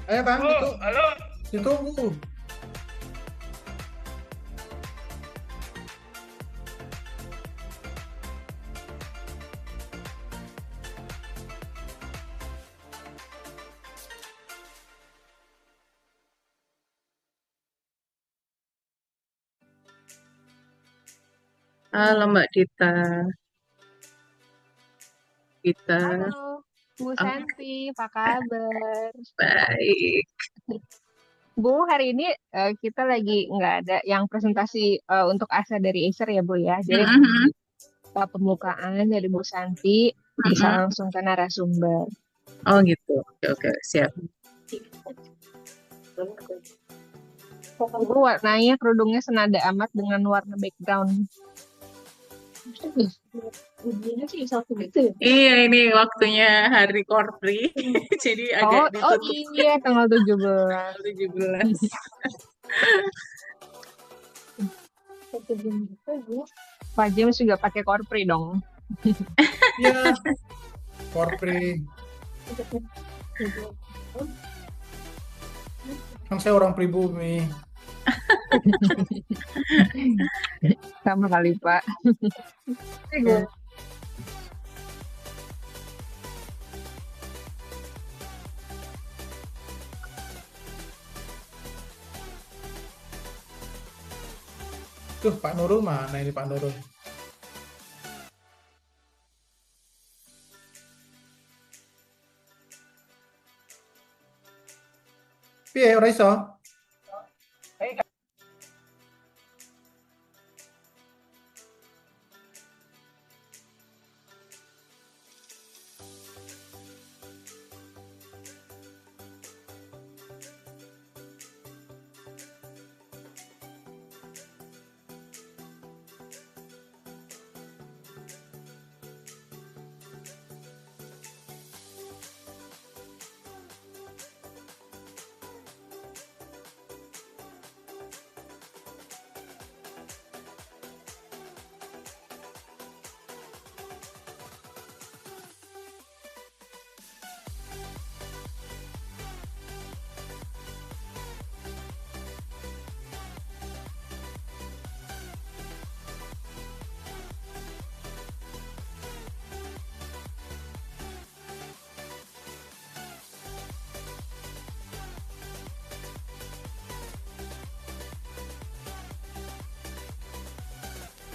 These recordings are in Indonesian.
Ayo Bang, Oh, halo. ditunggu. Halo Mbak Dita, Halo, Dita, Bu oh, Santi, apa kabar? baik. Bu, hari ini kita lagi nggak ada yang presentasi untuk ASA dari Acer ya, Bu ya. Jadi Mm-mm, pembukaan dari Bu Santi bisa mm-mm. langsung ke narasumber. Oh gitu, oke oke siap. Bu, warnanya kerudungnya senada amat dengan warna background. Bunyinya sih satu gitu ya. Iya ini waktunya hari Korpri, jadi agak Oh, oh ditutup iya, tanggal 17. tanggal 17. Pak James juga pakai korpri dong. Iya, Korpri. Kan saya orang pribumi. Sama kali, Pak. Ya. Tuh, Pak Nurul mana ini Pak Nurul? Piye, ora iso?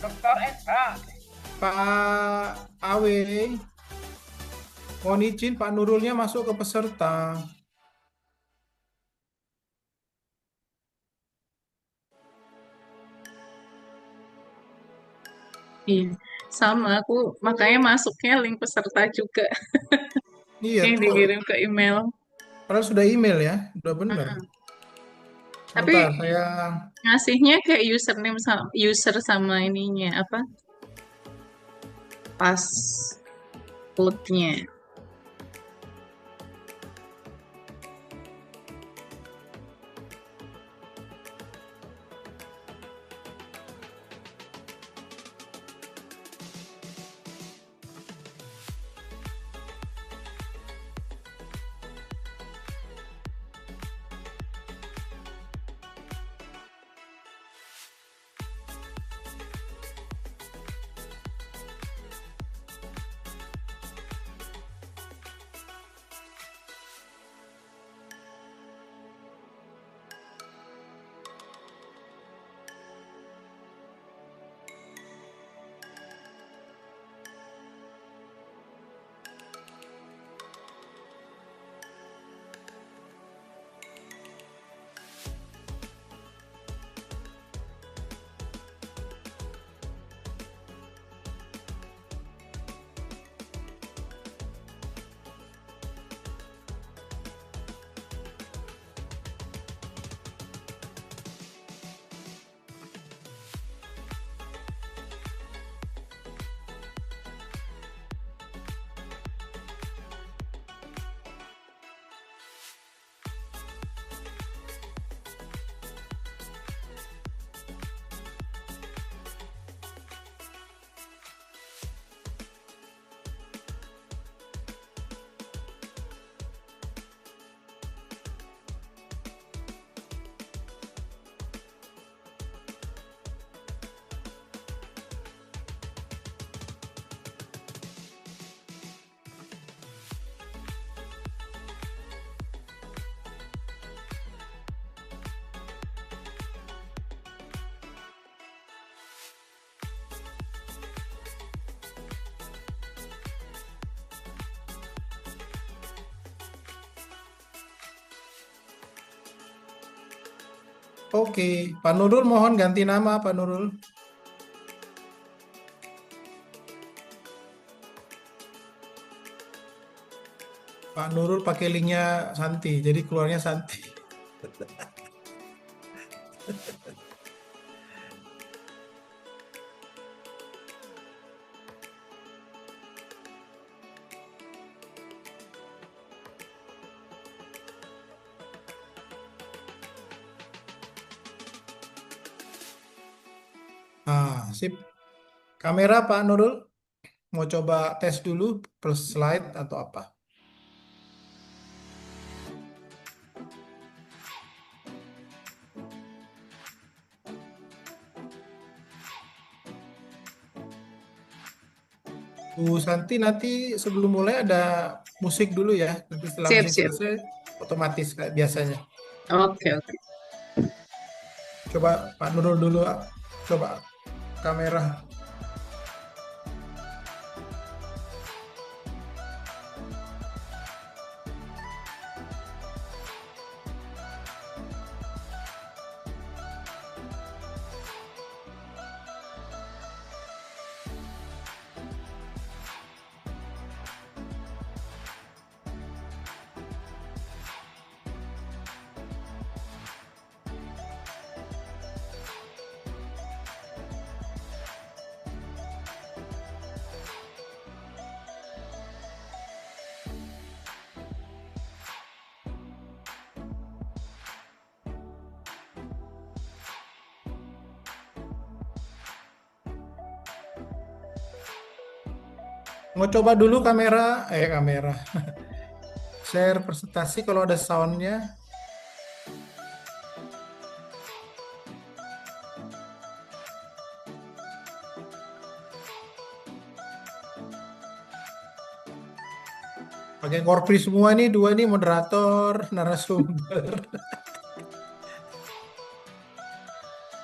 Dokter SH. Pak Awe, mohon izin Pak Nurulnya masuk ke peserta. Iya, sama aku makanya masuknya link peserta juga Iya yang tuh, dikirim ke email. padahal sudah email ya, udah bener. Mm-mm. Sebentar, Tapi saya ngasihnya kayak username sama user sama ininya apa passwordnya. Oke, Pak Nurul mohon ganti nama Pak Nurul. Pak Nurul pakai linknya Santi, jadi keluarnya Santi. Sip. Kamera Pak Nurul, mau coba tes dulu plus slide atau apa? Bu Santi nanti sebelum mulai ada musik dulu ya. Nanti setelah Siap, musik siap. selesai otomatis kayak biasanya. Oke, oke. Coba Pak Nurul dulu, coba kamera. Mau coba dulu kamera. Share presentasi kalau ada soundnya. Pakai korpri semua nih, dua nih moderator, narasumber.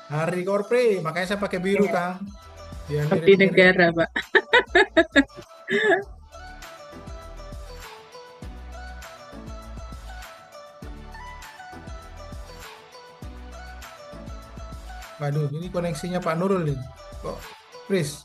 Hari korpri, makanya saya pakai biru Kang. Biar Abdi mirip-mirip. negara, Pak. Waduh, ini koneksinya Pak Nurul nih. Kok, Pris?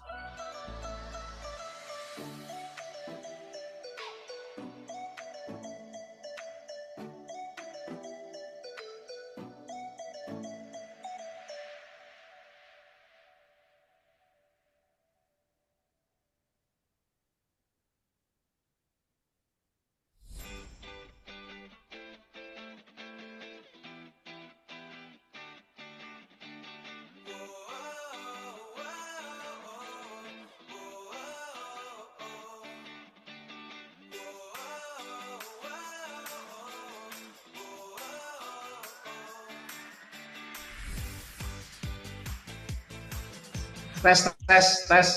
Tes, tes, tes.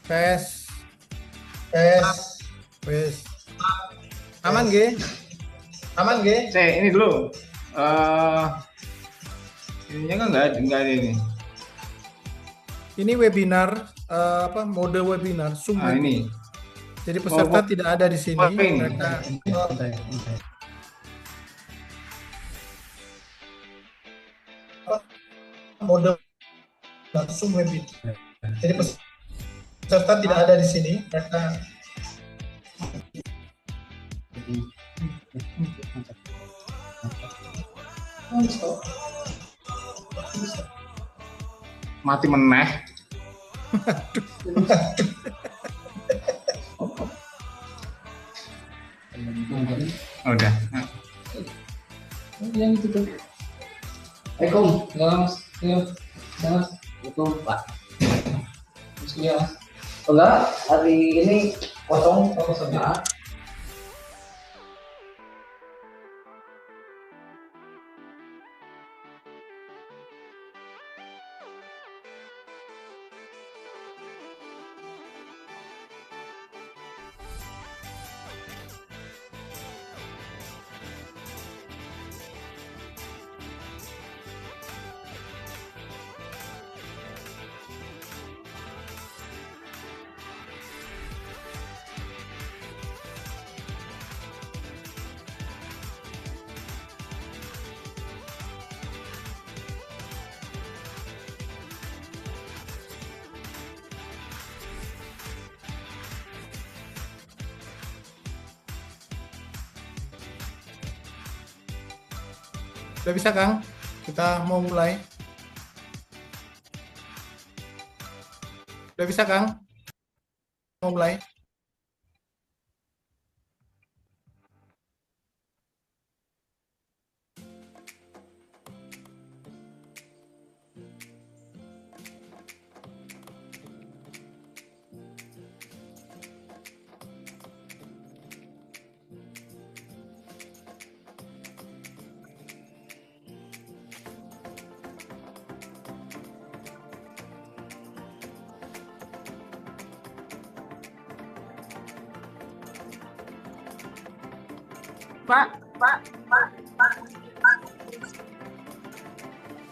Tes. Tes. Wes. Aman, G? Aman, G? Ini dulu. Ininya kan nggak ada ini. Ini webinar, mode webinar, Zoom. Nah, ini. Jadi peserta tidak ada di sini. Ini. Mereka mode Zoom webinar. Jadi peserta tidak ada di sini. Mereka Mati meneh. Udah. Yang itu tuh. Assalamualaikum, enggak mas, iya, mas, Assalamualaikum Pak. Iya mas. Enggak, hari ini kosong, kosong. Udah bisa, Kang? Kita mau mulai. Udah bisa, Kang? Mau mulai.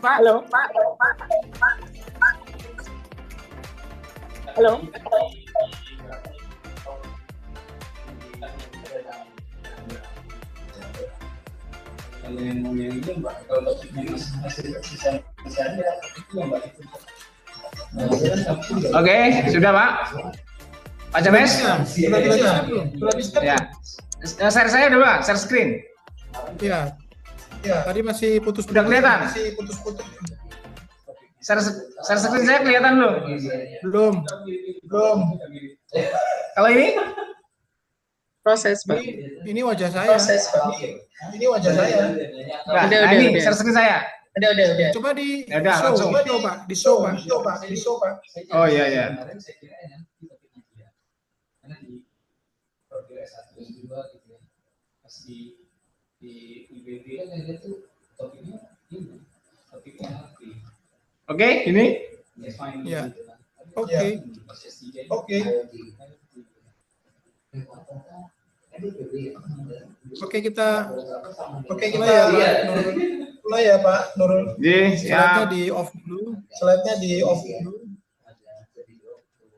Pak, halo. Halo. Kalau yang mau yang itu Mbak, kalau topiknya masih bisa ada itu ya Mbak. Oke, sudah Pak. Pak James? Sudah bisa. Sudah bisa. Ya. Share saya dulu Pak, share screen. Iya. Ya, tadi masih putus-putus. Udah kelihatan? Masih putus-putus. Share screen saya kelihatan belum? Belum. Belum. Kalau ini? Proses, Pak. Ini wajah saya. Ini wajah saya. Nah, Udah, ini udah. share screen saya. Udah. Coba di Ya udah, show, langsung. di show, Pak. Oh iya iya. Kemarin saya kira ya nanti topiknya dia. Karena di profil S1 juga gitu ya. Pas di IBB kan saya lihat tuh topiknya ini. Topiknya arti. Oke, ini. Ya. Oke. Oke. Oke, kita mulai ya Pak Nurul. Ji, Slide-nya siap. di off dulu.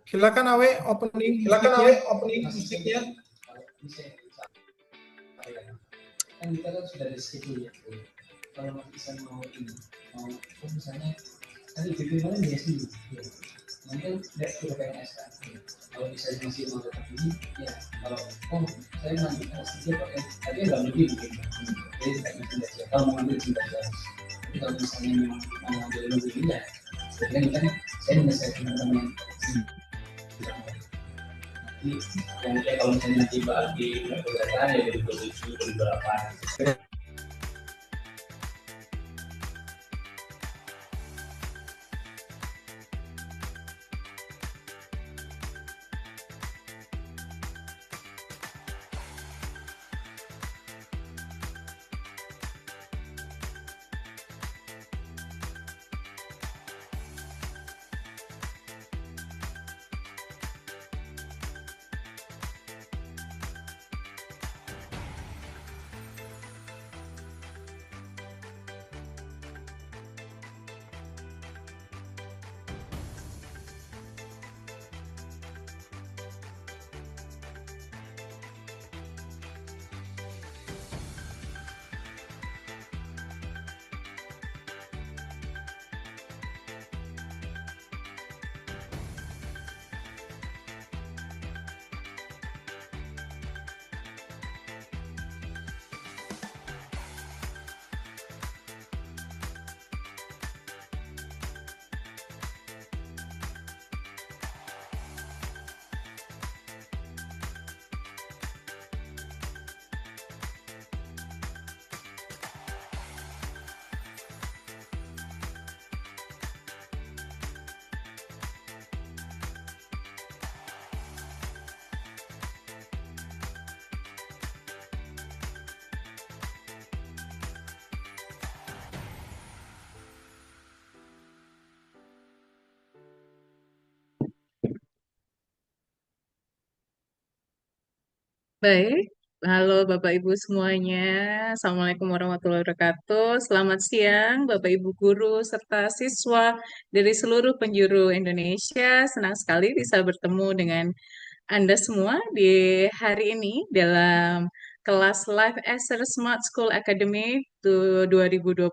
Silakan Awe opening musiknya. Kan kita kan sudah ada schedule ya. Kalau bisa mau ini, mau misalnya tadi IBB mana dia sendiri. Nanti kan sudah PNS kan. Kalau bisa masih mau tetap ini, ya kalau saya nanti saja pakai tadi nggak mungkin bikin. Jadi tidak mungkin saja. Kalau mau ambil tidak jelas. Tapi kalau misalnya memang mau ambil lebih ini ya, sebenarnya kan saya menyelesaikan teman-teman. Nanti yang kalau misalnya nanti bagi pergerakan ya dari 27 dari berapa? Baik, halo Bapak Ibu semuanya. Assalamualaikum warahmatullahi wabarakatuh. Selamat siang Bapak Ibu guru serta siswa dari seluruh penjuru Indonesia. Senang sekali bisa bertemu dengan Anda semua di hari ini dalam kelas Live Acer Smart School Academy 2025.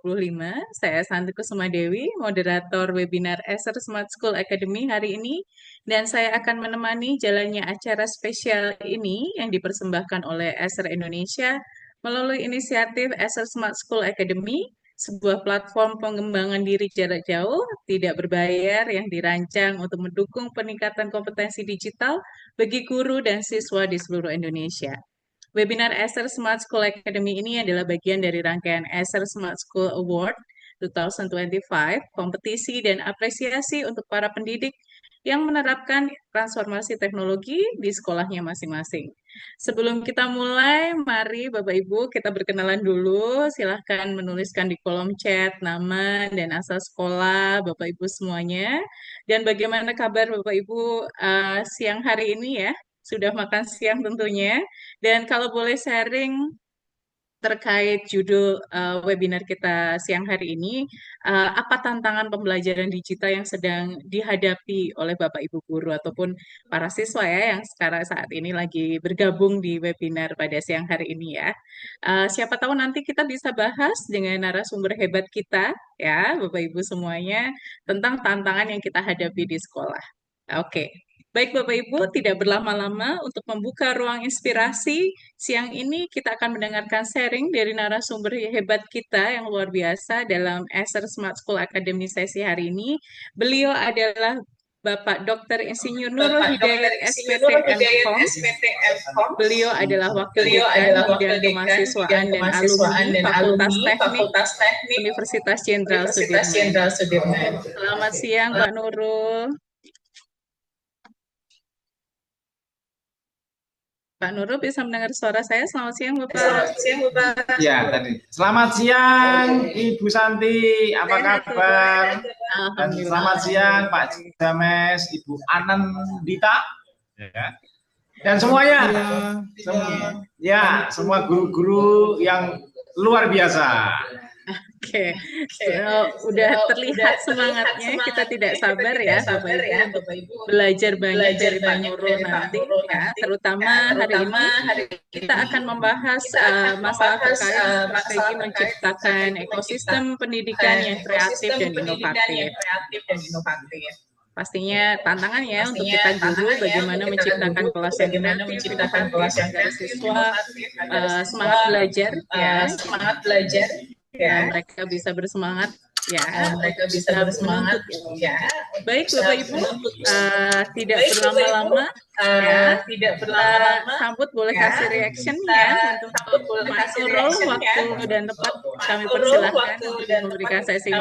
Saya Santi Kusuma Dewi, moderator webinar Acer Smart School Academy hari ini. Dan saya akan menemani jalannya acara spesial ini yang dipersembahkan oleh Acer Indonesia melalui inisiatif Acer Smart School Academy sebuah platform pengembangan diri jarak jauh tidak berbayar yang dirancang untuk mendukung peningkatan kompetensi digital bagi guru dan siswa di seluruh Indonesia. Webinar Acer Smart School Academy ini adalah bagian dari rangkaian Acer Smart School Award 2025, kompetisi dan apresiasi untuk para pendidik yang menerapkan transformasi teknologi di sekolahnya masing-masing. Sebelum kita mulai, mari Bapak Ibu kita berkenalan dulu. Silahkan menuliskan di kolom chat nama dan asal sekolah Bapak Ibu semuanya. Dan bagaimana kabar Bapak Ibu siang hari ini ya? Sudah makan siang tentunya. Dan kalau boleh sharing terkait judul webinar kita siang hari ini, apa tantangan pembelajaran digital yang sedang dihadapi oleh Bapak Ibu guru ataupun para siswa ya yang sekarang saat ini lagi bergabung di webinar pada siang hari ini ya. Siapa tahu nanti kita bisa bahas dengan narasumber hebat kita ya, Bapak Ibu semuanya tentang tantangan yang kita hadapi di sekolah. Oke. Baik Bapak Ibu, tidak berlama-lama untuk membuka ruang inspirasi, siang ini kita akan mendengarkan sharing dari narasumber hebat kita yang luar biasa dalam Acer Smart School Academy sesi hari ini. Beliau adalah Bapak Dr. Insinyur Nurul Hidayat SPT MKOM. Beliau adalah Wakil Dekan Bidang Kemahasiswaan dan Alumni Fakultas Teknik Universitas Jenderal Sudirman. Selamat siang Pak Nurul. Pak Nurul bisa mendengar suara saya? Selamat siang, Bapak. Selamat siang, Bapak. Ya, tadi. Selamat siang, Ibu Santi. Apa kabar? Dan selamat siang, Pak James, Ibu Anandita. Ya. Dan semuanya. Semua guru-guru yang luar biasa. Oke, udah terlihat semangatnya. Kita tidak sabar ya, Bapak Ibu, belajar banyak dari Pak Nurul nanti ya. Terutama hari ini kita akan membahas masalah terkait strategi menciptakan ekosistem pendidikan yang kreatif dan inovatif. Pastinya tantangan ya untuk kita guru bagaimana menciptakan kelas yang kreatif, inovatif agar siswa semangat belajar ya, mereka bisa bersemangat ya, Baik Bapak Ibu, tidak berlama-lama sambut boleh kasih reaction ya untuk Pak Nurul, waktu dan tempat kami persilahkan untuk memberikan sesi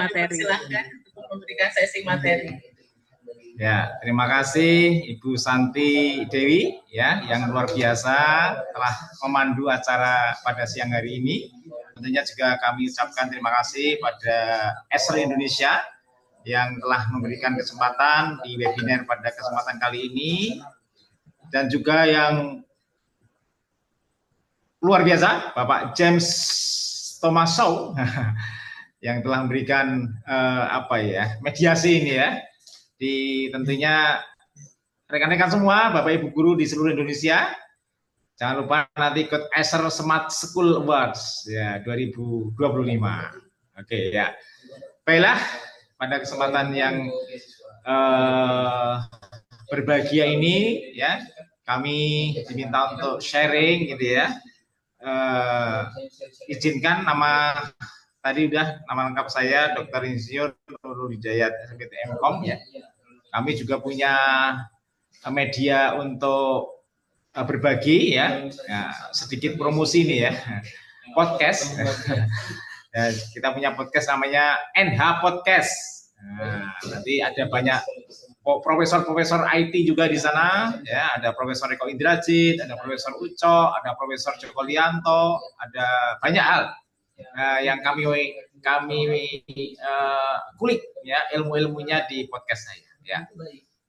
materi. Ya, terima kasih Ibu Santi Dewi ya yang luar biasa telah memandu acara pada siang hari ini. Tentunya juga kami ucapkan terima kasih pada Acer Indonesia yang telah memberikan kesempatan di webinar pada kesempatan kali ini, dan juga yang luar biasa Bapak James Thomaso yang telah memberikan mediasi ini ya. Di tentunya rekan-rekan semua, Bapak Ibu guru di seluruh Indonesia, jangan lupa nanti ikut Acer Smart School Awards ya 2025. Oke ya. Baiklah, pada kesempatan yang berbahagia ini ya, kami diminta untuk sharing gitu ya. Izinkan nama lengkap saya Dr. Insinyur Nurul Hidayat SPT MKOM ya. Kami juga punya media untuk berbagi ya, sedikit promosi nih ya, podcast. Ya, kita punya podcast namanya NH Podcast. Nanti ada banyak profesor-profesor IT juga di sana ya, ada Profesor Eko Indrajit, ada Profesor Uco, ada Profesor Joko Lianto, ada banyak hal yang kami kulik ya ilmu-ilmunya di podcast saya ya.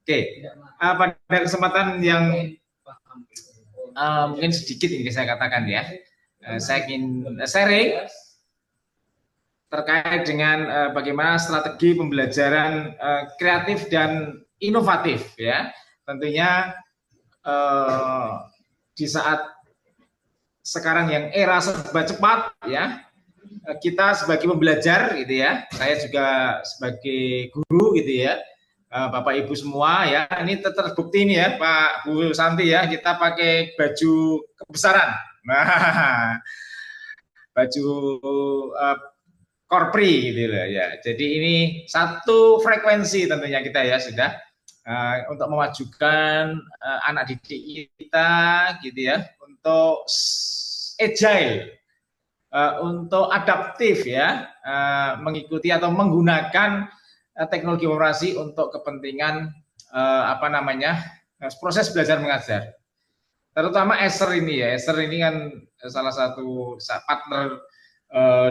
Oke. Pada kesempatan yang mungkin sedikit ini saya katakan ya, saya ingin sharing terkait dengan bagaimana strategi pembelajaran kreatif dan inovatif ya. Tentunya di saat sekarang yang era serba cepat ya, kita sebagai pembelajar gitu ya, saya juga sebagai guru gitu ya, Bapak Ibu semua ya, ini terbukti ini ya Pak Bu Santi ya, kita pakai baju kebesaran, baju Korpri gitu loh ya. Jadi ini satu frekuensi tentunya kita ya sudah untuk memajukan anak didik kita gitu ya, untuk agile, untuk adaptif ya, mengikuti atau menggunakan teknologi informasi untuk kepentingan apa namanya proses belajar mengajar. Terutama Acer ini ya, Acer ini kan salah satu partner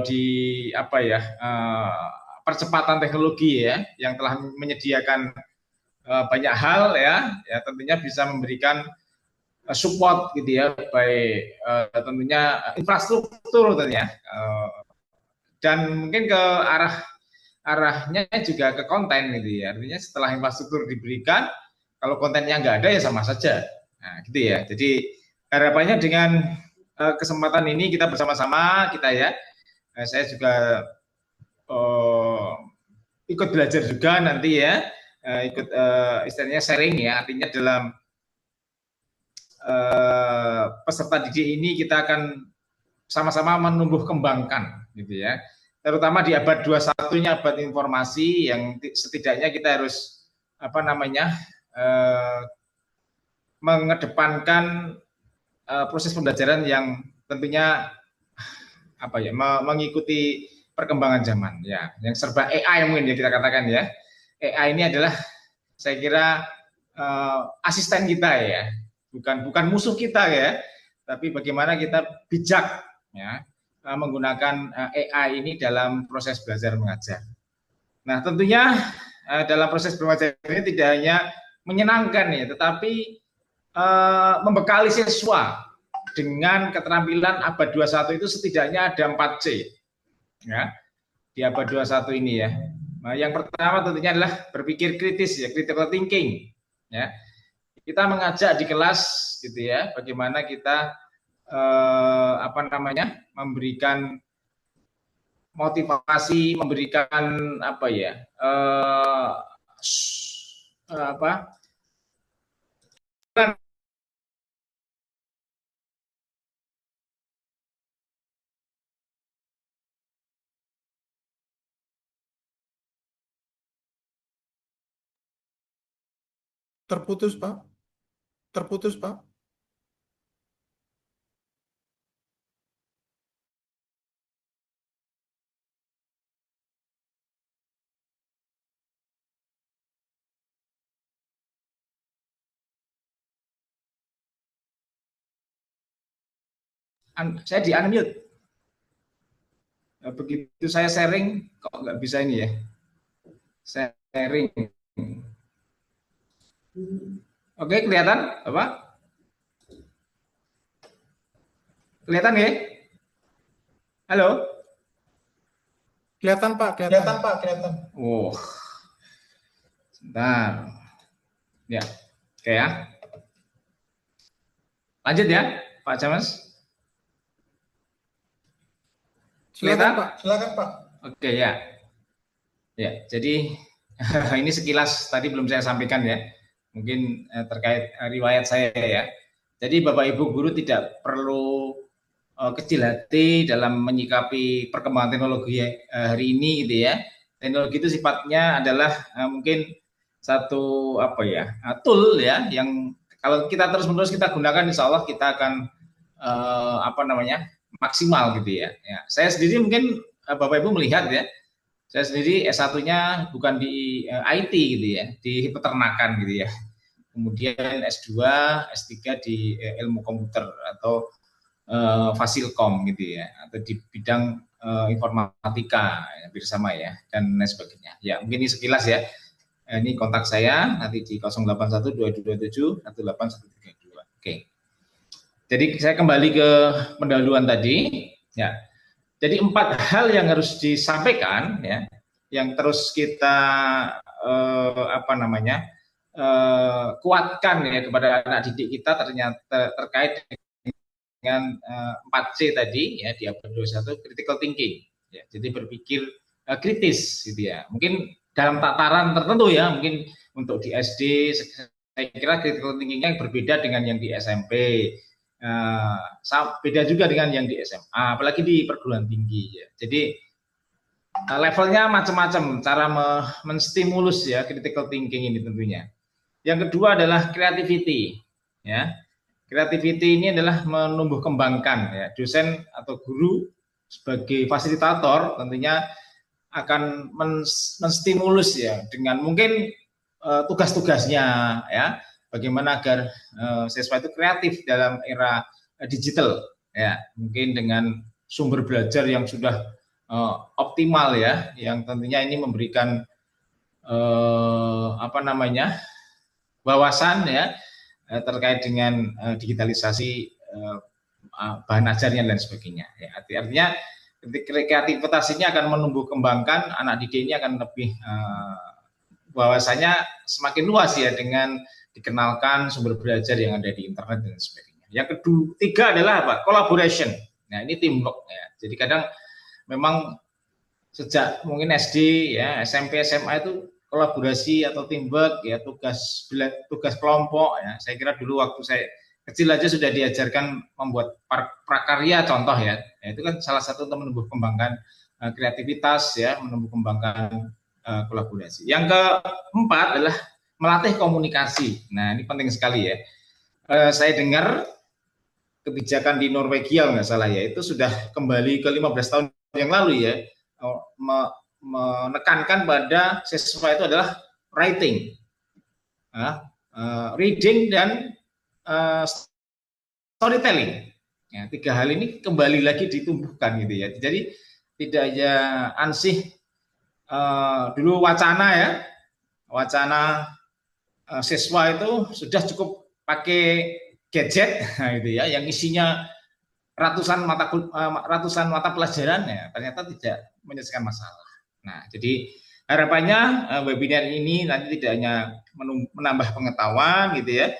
di apa ya percepatan teknologi ya, yang telah menyediakan banyak hal ya, tentunya bisa memberikan support gitu ya, baik tentunya infrastruktur tentunya, dan mungkin ke arahnya juga ke konten gitu ya. Artinya setelah infrastruktur diberikan, kalau kontennya nggak ada ya sama saja. Nah, gitu ya. Jadi harapannya dengan kesempatan ini kita bersama-sama kita ya. Saya juga ikut belajar juga nanti ya, ikut istilahnya sharing ya. Artinya dalam peserta didik ini kita akan sama-sama menumbuh kembangkan gitu ya. Terutama di abad 21-nya, abad informasi, yang setidaknya kita harus apa namanya mengedepankan proses pembelajaran yang tentunya apa ya, mengikuti perkembangan zaman ya, yang serba AI mungkin ya kita katakan ya. AI ini adalah saya kira asisten kita ya, bukan musuh kita ya, tapi bagaimana kita bijak ya menggunakan AI ini dalam proses belajar mengajar. Nah, tentunya dalam proses belajar ini tidak hanya menyenangkan ya, tetapi membekali siswa dengan keterampilan abad 21 itu setidaknya ada 4C ya di abad 21 ini ya. Nah, yang pertama tentunya adalah berpikir kritis ya, critical thinking ya. Kita mengajak di kelas gitu ya, bagaimana kita apa namanya memberikan motivasi, memberikan apa ya apa Terputus, Pak. Terputus, Pak. saya di unmute. Begitu saya sharing kok nggak bisa ini ya. Sharing. Oke, kelihatan apa? Kelihatan ya? Halo? Kelihatan, Pak. Kelihatan, Pak. Kelihatan. Oh, sebentar. Ya, oke ya. Lanjut ya, Pak James. Silakan, Pak. Silakan, Pak. Oke ya. Ya, jadi ini sekilas tadi belum saya sampaikan ya. Mungkin terkait riwayat saya ya. Jadi Bapak Ibu guru tidak perlu kecil hati dalam menyikapi perkembangan teknologi hari ini gitu ya. Teknologi itu sifatnya adalah mungkin satu apa ya, tool ya, yang kalau kita terus-menerus kita gunakan insya Allah kita akan apa namanya maksimal gitu ya. Ya. Saya sendiri mungkin Bapak Ibu melihat ya, saya sendiri S1-nya bukan di IT gitu ya, di peternakan gitu ya. Kemudian S2, S3 di ilmu komputer atau Fasilkom gitu ya, atau di bidang informatika ya, bersama ya, dan lain sebagainya. Ya, mungkin ini sekilas ya. Ini kontak saya nanti di 081227183132. Oke. Jadi saya kembali ke pendahuluan tadi ya. Jadi 4 hal yang harus disampaikan ya, yang terus kita apa namanya kuatkan ya kepada anak didik kita ternyata terkait dengan 4C tadi ya di abad 21, critical thinking ya. Jadi berpikir kritis gitu ya. Mungkin dalam tataran tertentu ya, mungkin untuk di SD saya kira critical thinking-nya berbeda dengan yang di SMP. Beda juga dengan yang di SMA, apalagi di perguruan tinggi ya. Jadi levelnya macam-macam cara menstimulus ya critical thinking ini tentunya. Yang kedua adalah creativity ya. Creativity ini adalah menumbuh kembangkan ya. Dosen atau guru sebagai fasilitator tentunya akan menstimulus ya dengan mungkin tugas-tugasnya ya. Bagaimana agar siswa itu kreatif dalam era digital ya. Mungkin dengan sumber belajar yang sudah optimal ya, yang tentunya ini memberikan wawasan ya terkait dengan digitalisasi bahan ajarnya dan sebagainya. Ya, artinya kreativitas ini akan menumbuh kembangkan anak didik ini akan lebih wawasannya semakin luas ya dengan dikenalkan sumber belajar yang ada di internet dan sebagainya. Yang ketiga adalah apa? Collaboration. Nah ini teamwork ya. Jadi kadang memang sejak mungkin SD ya SMP SMA itu kolaborasi atau teamwork ya tugas kelompok ya. Saya kira dulu waktu saya kecil aja sudah diajarkan membuat prakarya contoh ya. Itu kan salah satu untuk menumbuh kembangkan kreativitas ya, menumbuh kembangkan kolaborasi. Yang keempat adalah melatih komunikasi. Nah ini penting sekali ya. Saya dengar kebijakan di Norwegia nggak salah ya, itu sudah kembali ke 15 tahun yang lalu ya, menekankan pada siswa itu adalah writing, reading dan storytelling. Ya, tiga hal ini kembali lagi ditumbuhkan gitu ya. Jadi tidak hanya ansih dulu wacana siswa itu sudah cukup pakai gadget gitu ya, yang isinya ratusan mata pelajaran ya, ternyata tidak menyelesaikan masalah. Nah, jadi harapannya webinar ini nanti tidak hanya menambah pengetahuan gitu ya,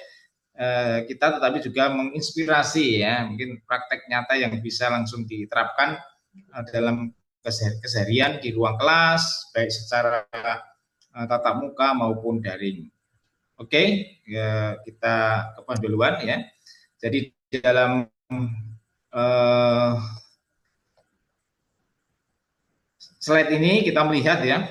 kita tetapi juga menginspirasi ya, mungkin praktek nyata yang bisa langsung diterapkan dalam keseharian di ruang kelas, baik secara tatap muka maupun daring. Oke, ya, kita ke pendahuluan ya. Jadi dalam slide ini kita melihat ya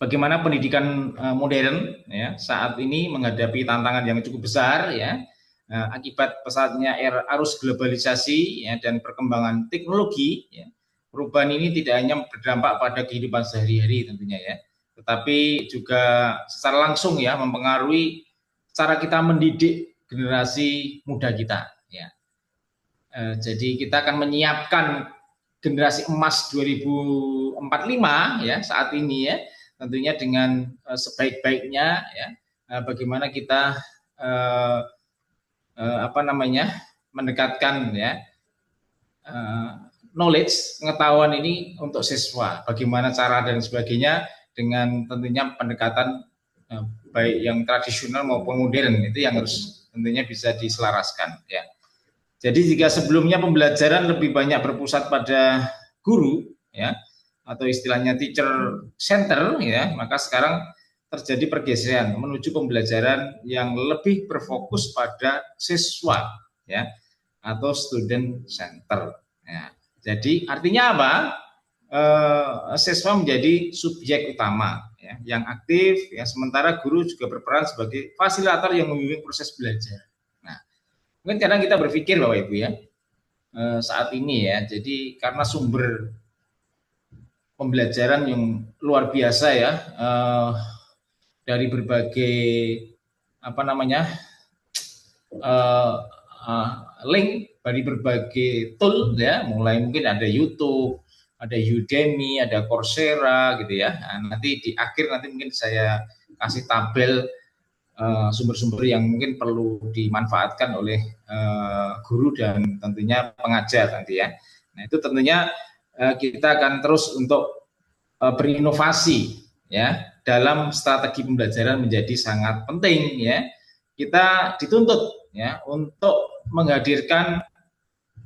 bagaimana pendidikan modern ya saat ini menghadapi tantangan yang cukup besar ya akibat pesatnya arus globalisasi ya, dan perkembangan teknologi ya. Perubahan ini tidak hanya berdampak pada kehidupan sehari-hari tentunya ya, tetapi juga secara langsung ya mempengaruhi cara kita mendidik generasi muda kita ya. Jadi kita akan menyiapkan generasi emas 2045 ya saat ini ya, tentunya dengan sebaik-baiknya ya, bagaimana kita mendekatkan ya knowledge, pengetahuan ini untuk siswa, bagaimana cara dan sebagainya, dengan tentunya pendekatan baik yang tradisional maupun modern, itu yang harus tentunya bisa diselaraskan ya. Jadi jika sebelumnya pembelajaran lebih banyak berpusat pada guru ya, atau istilahnya teacher center ya, maka sekarang terjadi pergeseran menuju pembelajaran yang lebih berfokus pada siswa ya, atau student center ya. Jadi artinya apa? Siswa menjadi subjek utama ya, yang aktif ya, sementara guru juga berperan sebagai fasilitator yang membimbing proses belajar. Nah, mungkin kadang kita berpikir Bapak Ibu ya, saat ini ya, jadi karena sumber pembelajaran yang luar biasa ya, dari berbagai link dari berbagai tool ya, mulai mungkin ada YouTube, ada Udemy, ada Coursera gitu ya. Nah, nanti di akhir nanti mungkin saya kasih tabel sumber-sumber yang mungkin perlu dimanfaatkan oleh guru dan tentunya pengajar nanti ya. Nah, itu tentunya kita akan terus untuk berinovasi ya dalam strategi pembelajaran menjadi sangat penting ya. Kita dituntut ya untuk menghadirkan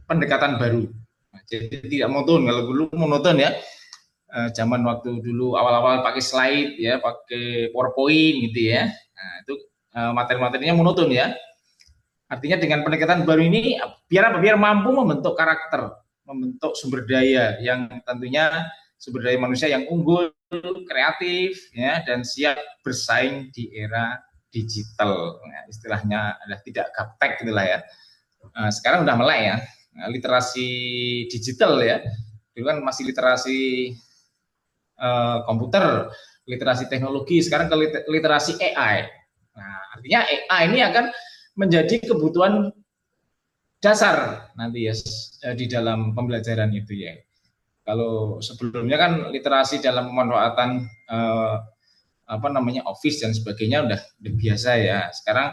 pendekatan baru. Nah, jadi tidak monoton. Kalau dulu monoton ya, zaman waktu dulu awal-awal pakai slide ya, pakai PowerPoint gitu ya. Nah, itu materi-materinya monoton ya. Artinya dengan pendekatan baru ini biar mampu membentuk karakter membentuk sumber daya yang tentunya sumber daya manusia yang unggul, kreatif, ya, dan siap bersaing di era digital. Nah, istilahnya adalah tidak gaptek gitulah ya. Sekarang udah melek ya, literasi digital ya. Dulu kan masih literasi komputer, literasi teknologi, sekarang ke literasi AI. Nah, artinya AI ini akan menjadi kebutuhan dasar nanti ya di dalam pembelajaran itu ya. Kalau sebelumnya kan literasi dalam pemanfaatan Office dan sebagainya udah biasa ya. Sekarang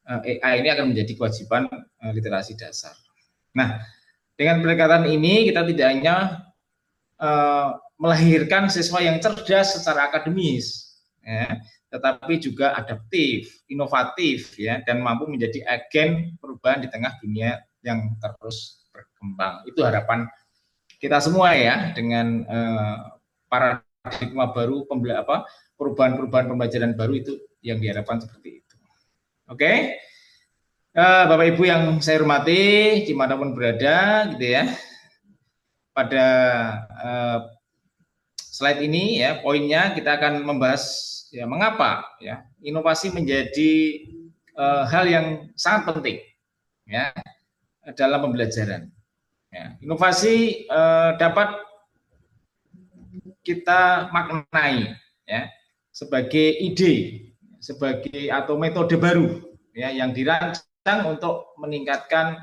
AI ini akan menjadi kewajiban literasi dasar. Nah, dengan pendekatan ini kita tidak hanya melahirkan siswa yang cerdas secara akademis, ya, tetapi juga adaptif, inovatif, ya, dan mampu menjadi agen perubahan di tengah dunia yang terus berkembang. Itu harapan kita semua ya, dengan paradigma baru, perubahan-perubahan pembelajaran baru itu yang diharapkan seperti itu. Oke, Bapak Ibu yang saya hormati, dimanapun berada, gitu ya. Pada slide ini ya, poinnya kita akan membahas ya mengapa ya inovasi menjadi hal yang sangat penting ya dalam pembelajaran. Ya, inovasi dapat kita maknai ya sebagai ide, sebagai atau metode baru ya yang dirancang untuk meningkatkan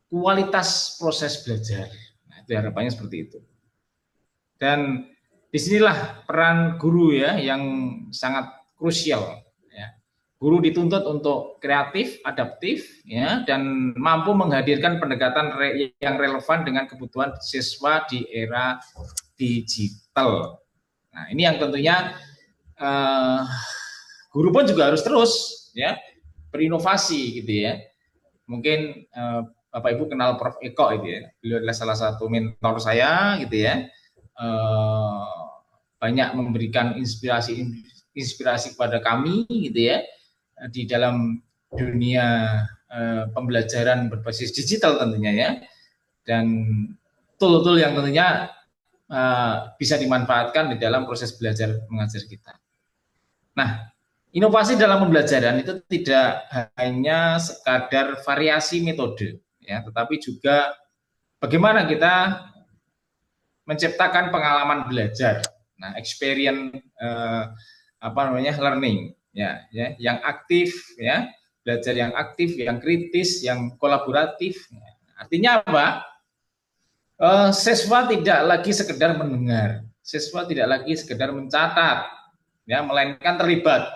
kualitas proses belajar. Nah, itu harapannya seperti itu. Dan disinilah peran guru ya yang sangat krusial. Ya. Guru dituntut untuk kreatif, adaptif, ya, dan mampu menghadirkan pendekatan yang relevan dengan kebutuhan siswa di era digital. Nah, ini yang tentunya guru pun juga harus terus ya berinovasi gitu ya. Mungkin Bapak Ibu kenal Prof. Eko itu ya. Beliau adalah salah satu mentor saya gitu ya. Banyak memberikan inspirasi kepada kami gitu ya di dalam dunia pembelajaran berbasis digital tentunya ya. Dan tool-tool yang tentunya bisa dimanfaatkan di dalam proses belajar mengajar kita. Nah, inovasi dalam pembelajaran itu tidak hanya sekadar variasi metode, ya, tetapi juga bagaimana kita menciptakan pengalaman belajar, nah, experience learning, ya, yang aktif, ya, belajar yang aktif, yang kritis, yang kolaboratif. Artinya apa? Siswa tidak lagi sekedar mendengar, siswa tidak lagi sekedar mencatat, ya, melainkan terlibat.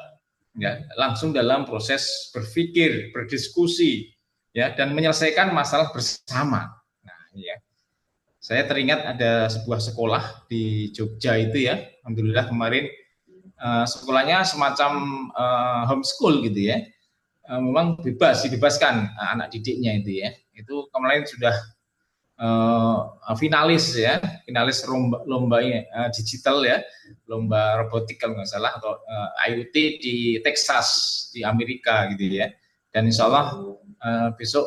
Ya, langsung dalam proses berpikir, berdiskusi, ya, dan menyelesaikan masalah bersama. Nah, ya, saya teringat ada sebuah sekolah di Jogja itu ya, alhamdulillah kemarin sekolahnya semacam homeschool gitu ya, memang dibebaskan anak didiknya itu ya, itu kemarin sudah finalis lomba digital ya, lomba robotik kalau nggak salah, atau IoT di Texas di Amerika gitu ya. Dan insya Allah besok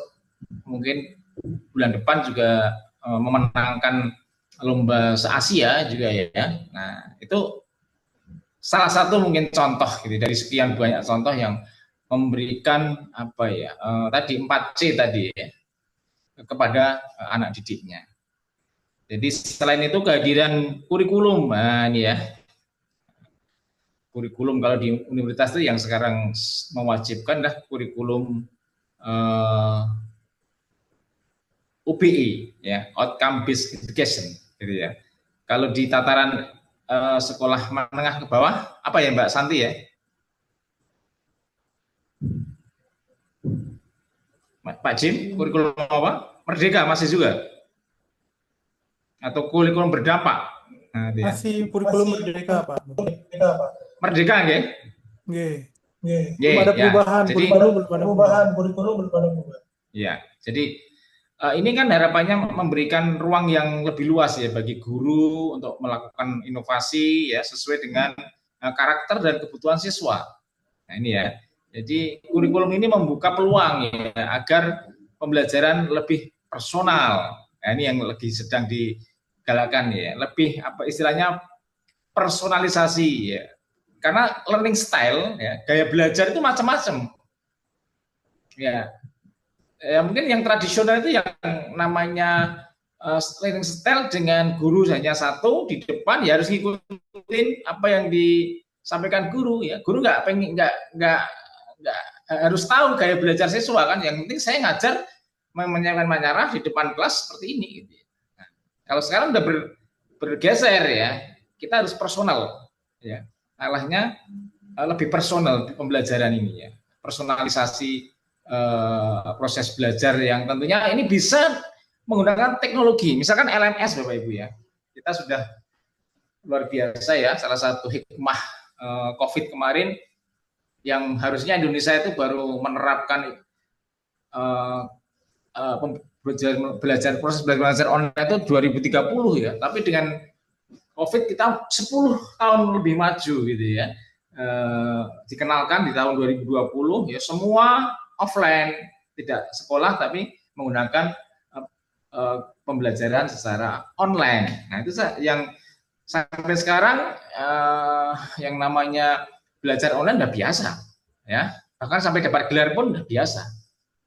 mungkin bulan depan juga memenangkan lomba se-Asia juga ya. Nah, itu salah satu mungkin contoh gitu dari sekian banyak contoh yang memberikan tadi 4C tadi ya, kepada anak didiknya. Jadi selain itu kehadiran kurikulum, nah ini ya, kurikulum kalau di universitas itu yang sekarang mewajibkan adalah kurikulum UBE, ya, outcome based education, gitu ya. Kalau di tataran sekolah menengah ke bawah, apa ya Mbak Santi ya? Pak Jim, kurikulum apa? Merdeka masih juga? Atau kurikulum berdampak? Nah, masih kurikulum merdeka, Pak. Merdeka nggih? Nggih. Belum ada perubahan, jadi, kurikulum belum ada perubahan. Ya, jadi ini kan harapannya memberikan ruang yang lebih luas ya bagi guru untuk melakukan inovasi ya sesuai dengan karakter dan kebutuhan siswa. Nah, ini ya. Jadi kurikulum ini membuka peluang ya, agar pembelajaran lebih personal. Nah, ini yang lagi sedang digalakkan ya, lebih apa istilahnya personalisasi ya. Karena learning style ya, gaya belajar itu macam-macam. Ya, mungkin yang tradisional itu yang namanya learning style dengan guru hanya satu di depan, ya harus ngikutin apa yang disampaikan guru ya. Guru nggak harus tahu gaya belajar siswa kan. Yang penting saya ngajar menyampaikan manarah di depan kelas seperti ini. Gitu. Nah, kalau sekarang udah bergeser ya, kita harus personal ya. Arahnya lebih personal pembelajaran ini ya. Personalisasi proses belajar yang tentunya ini bisa menggunakan teknologi, misalkan LMS Bapak Ibu ya. Kita sudah luar biasa ya, salah satu hikmah COVID kemarin yang harusnya Indonesia itu baru menerapkan proses belajar online itu 2030 ya, tapi dengan COVID kita 10 tahun lebih maju gitu ya. Dikenalkan di tahun 2020 ya, semua offline, tidak sekolah tapi menggunakan pembelajaran secara online. Nah, itu yang sampai sekarang yang namanya belajar online udah biasa ya. Bahkan sampai dapat gelar pun udah biasa.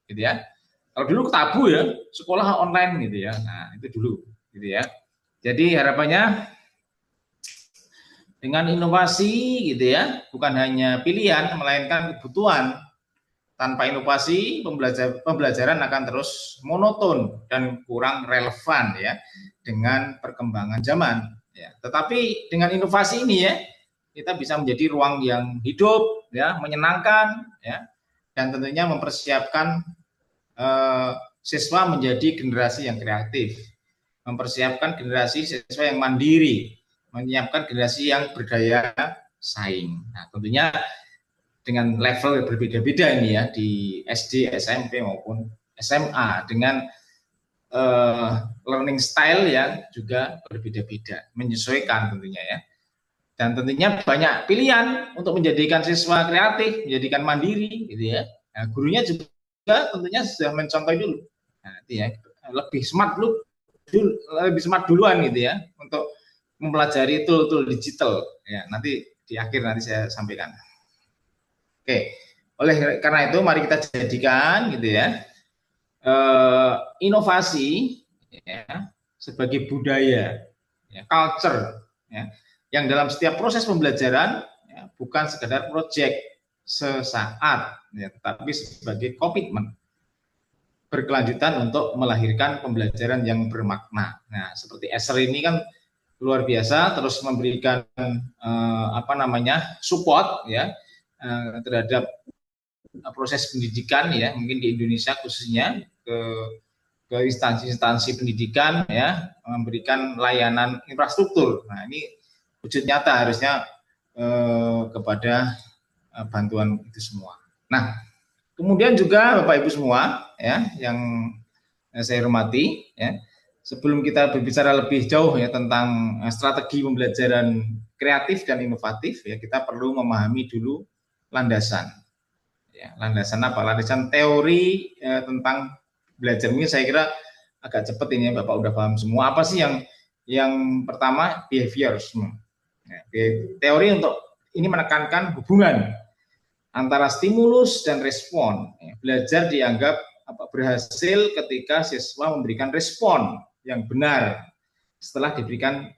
Gitu ya. Kalau dulu tabu ya, sekolah online gitu ya. Nah, itu dulu gitu ya. Jadi harapannya dengan inovasi gitu ya, bukan hanya pilihan melainkan kebutuhan. Tanpa inovasi, pembelajaran akan terus monoton dan kurang relevan ya dengan perkembangan zaman. Ya. Tetapi dengan inovasi ini ya, kita bisa menjadi ruang yang hidup, ya, menyenangkan, ya, dan tentunya mempersiapkan siswa menjadi generasi yang kreatif, mempersiapkan generasi siswa yang mandiri, menyiapkan generasi yang berdaya saing. Nah, tentunya dengan level berbeda-beda ini ya, di SD, SMP maupun SMA, dengan learning style yang juga berbeda-beda, menyesuaikan tentunya ya. Dan tentunya banyak pilihan untuk menjadikan siswa kreatif, menjadikan mandiri gitu ya. Nah, gurunya juga tentunya sudah mencontoh dulu. Nah, itu ya, lebih smart duluan gitu ya, untuk mempelajari tool-tool digital ya. Nanti di akhir nanti saya sampaikan. Oke, oleh karena itu mari kita jadikan gitu ya, inovasi ya, sebagai budaya, ya, culture ya, yang dalam setiap proses pembelajaran ya, bukan sekedar proyek sesaat ya, tetapi sebagai komitmen berkelanjutan untuk melahirkan pembelajaran yang bermakna. Nah, seperti Esser ini kan luar biasa, terus memberikan support ya terhadap proses pendidikan ya, mungkin di Indonesia khususnya ke instansi-instansi pendidikan ya, memberikan layanan infrastruktur. Nah, ini wujud nyata harusnya kepada bantuan itu semua. Nah, kemudian juga Bapak Ibu semua ya, yang saya hormati ya, sebelum kita berbicara lebih jauh ya tentang strategi pembelajaran kreatif dan inovatif ya, kita perlu memahami dulu landasan. Ya, landasan apa? Landasan teori tentang belajar ini saya kira agak cepat ini ya, Bapak udah paham semua. Apa sih yang pertama? Behaviorisme. Ya, teori untuk ini menekankan hubungan antara stimulus dan respon. Ya, belajar dianggap berhasil ketika siswa memberikan respon yang benar setelah diberikan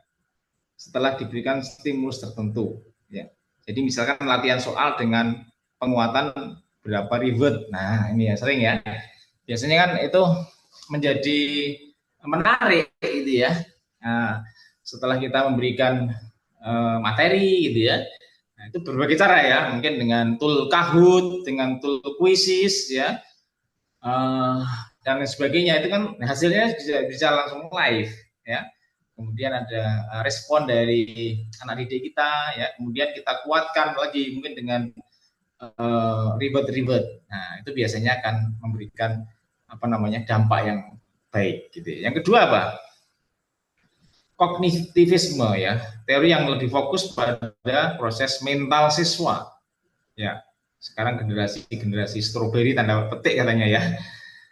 stimulus tertentu. Ya. Jadi misalkan latihan soal dengan penguatan berapa reward. Nah, ini ya sering ya. Biasanya kan itu menjadi menarik gitu ya. Nah, setelah kita memberikan materi gitu ya. Nah, itu berbagai cara ya, mungkin dengan tool Kahoot, dengan tool Quizzes ya. Dan sebagainya, itu kan hasilnya bisa langsung live ya. Kemudian ada respon dari anak didik kita ya, kemudian kita kuatkan lagi mungkin dengan reward. Nah, itu biasanya akan memberikan dampak yang baik gitu. Yang kedua apa? Kognitivisme ya, teori yang lebih fokus pada proses mental siswa. Ya. Sekarang generasi stroberi tanda petik katanya ya.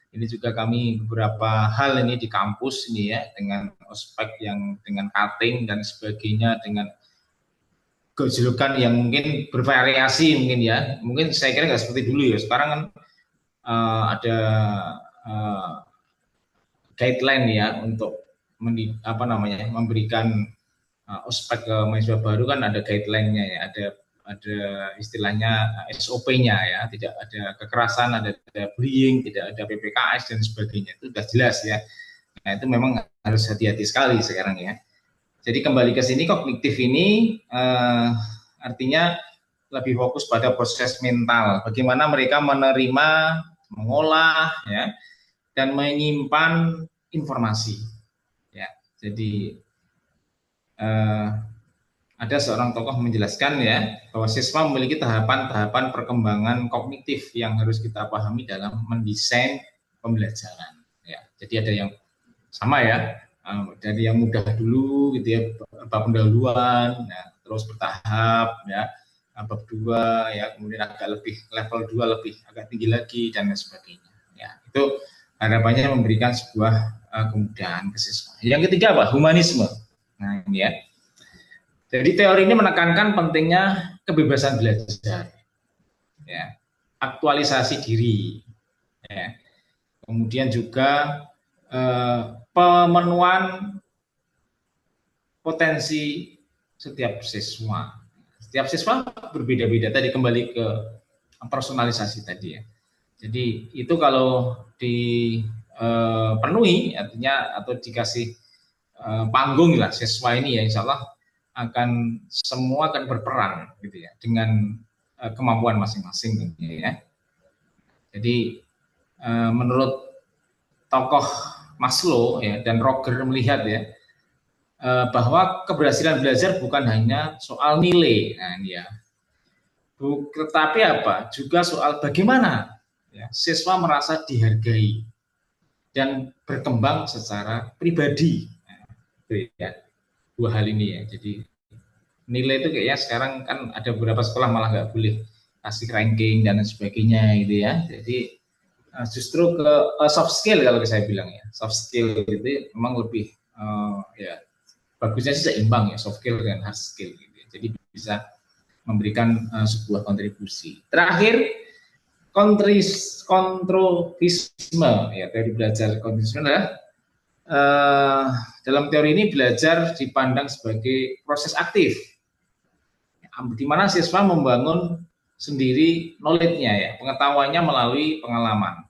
Ini juga kami beberapa hal ini di kampus ini ya, dengan ospek yang dengan cutting dan sebagainya, dengan kejulukan yang mungkin bervariasi mungkin ya. Mungkin saya kira nggak seperti dulu ya. Sekarang kan ada guideline ya untuk memberikan ospek ke mahasiswa baru kan ada guideline-nya ya, ada istilahnya SOP-nya ya, tidak ada kekerasan, ada bullying, tidak ada PPKS dan sebagainya, itu sudah jelas ya. Nah itu memang harus hati-hati sekali sekarang ya. Jadi kembali ke sini, kognitif ini artinya lebih fokus pada proses mental, bagaimana mereka menerima, mengolah ya, dan menyimpan informasi ya. Jadi ada seorang tokoh menjelaskan ya bahwa siswa memiliki tahapan-tahapan perkembangan kognitif yang harus kita pahami dalam mendesain pembelajaran ya. Jadi ada yang sama ya, dari yang mudah dulu gitu ya, bab pendahuluan ya, terus bertahap ya, bab 2 ya, kemudian agak lebih level 2 lebih agak tinggi lagi dan sebagainya ya. Itu harapannya memberikan sebuah kemudahan ke siswa. Yang ketiga apa? Humanisme. Nah ini ya. Jadi teori ini menekankan pentingnya kebebasan belajar, ya, aktualisasi diri, ya. Kemudian juga pemenuhan potensi setiap siswa. Setiap siswa berbeda-beda, tadi kembali ke personalisasi tadi ya. Jadi itu kalau dipenuhi artinya atau dikasih panggung lah siswa ini ya, insya Allah semua akan berperan gitu ya dengan kemampuan masing-masing ya. Jadi menurut tokoh Maslow ya dan Roger melihat ya bahwa keberhasilan belajar bukan hanya soal nilai, nah ya, tetapi apa juga soal bagaimana ya, siswa merasa dihargai dan berkembang secara pribadi. Nah, itu ya. Dua hal ini ya. Jadi nilai itu kayaknya sekarang kan ada beberapa sekolah malah nggak boleh kasih ranking dan sebagainya gitu ya. Jadi justru ke soft skill kalau saya bilang ya. Soft skill itu memang lebih ya bagusnya sih seimbang ya, soft skill dan hard skill gitu ya. Jadi bisa memberikan sebuah kontribusi. Terakhir kontrovisme ya, teori belajar kontrovisme adalah dalam teori ini belajar dipandang sebagai proses aktif, di mana siswa membangun sendiri knowledge-nya ya, pengetahuannya melalui pengalaman.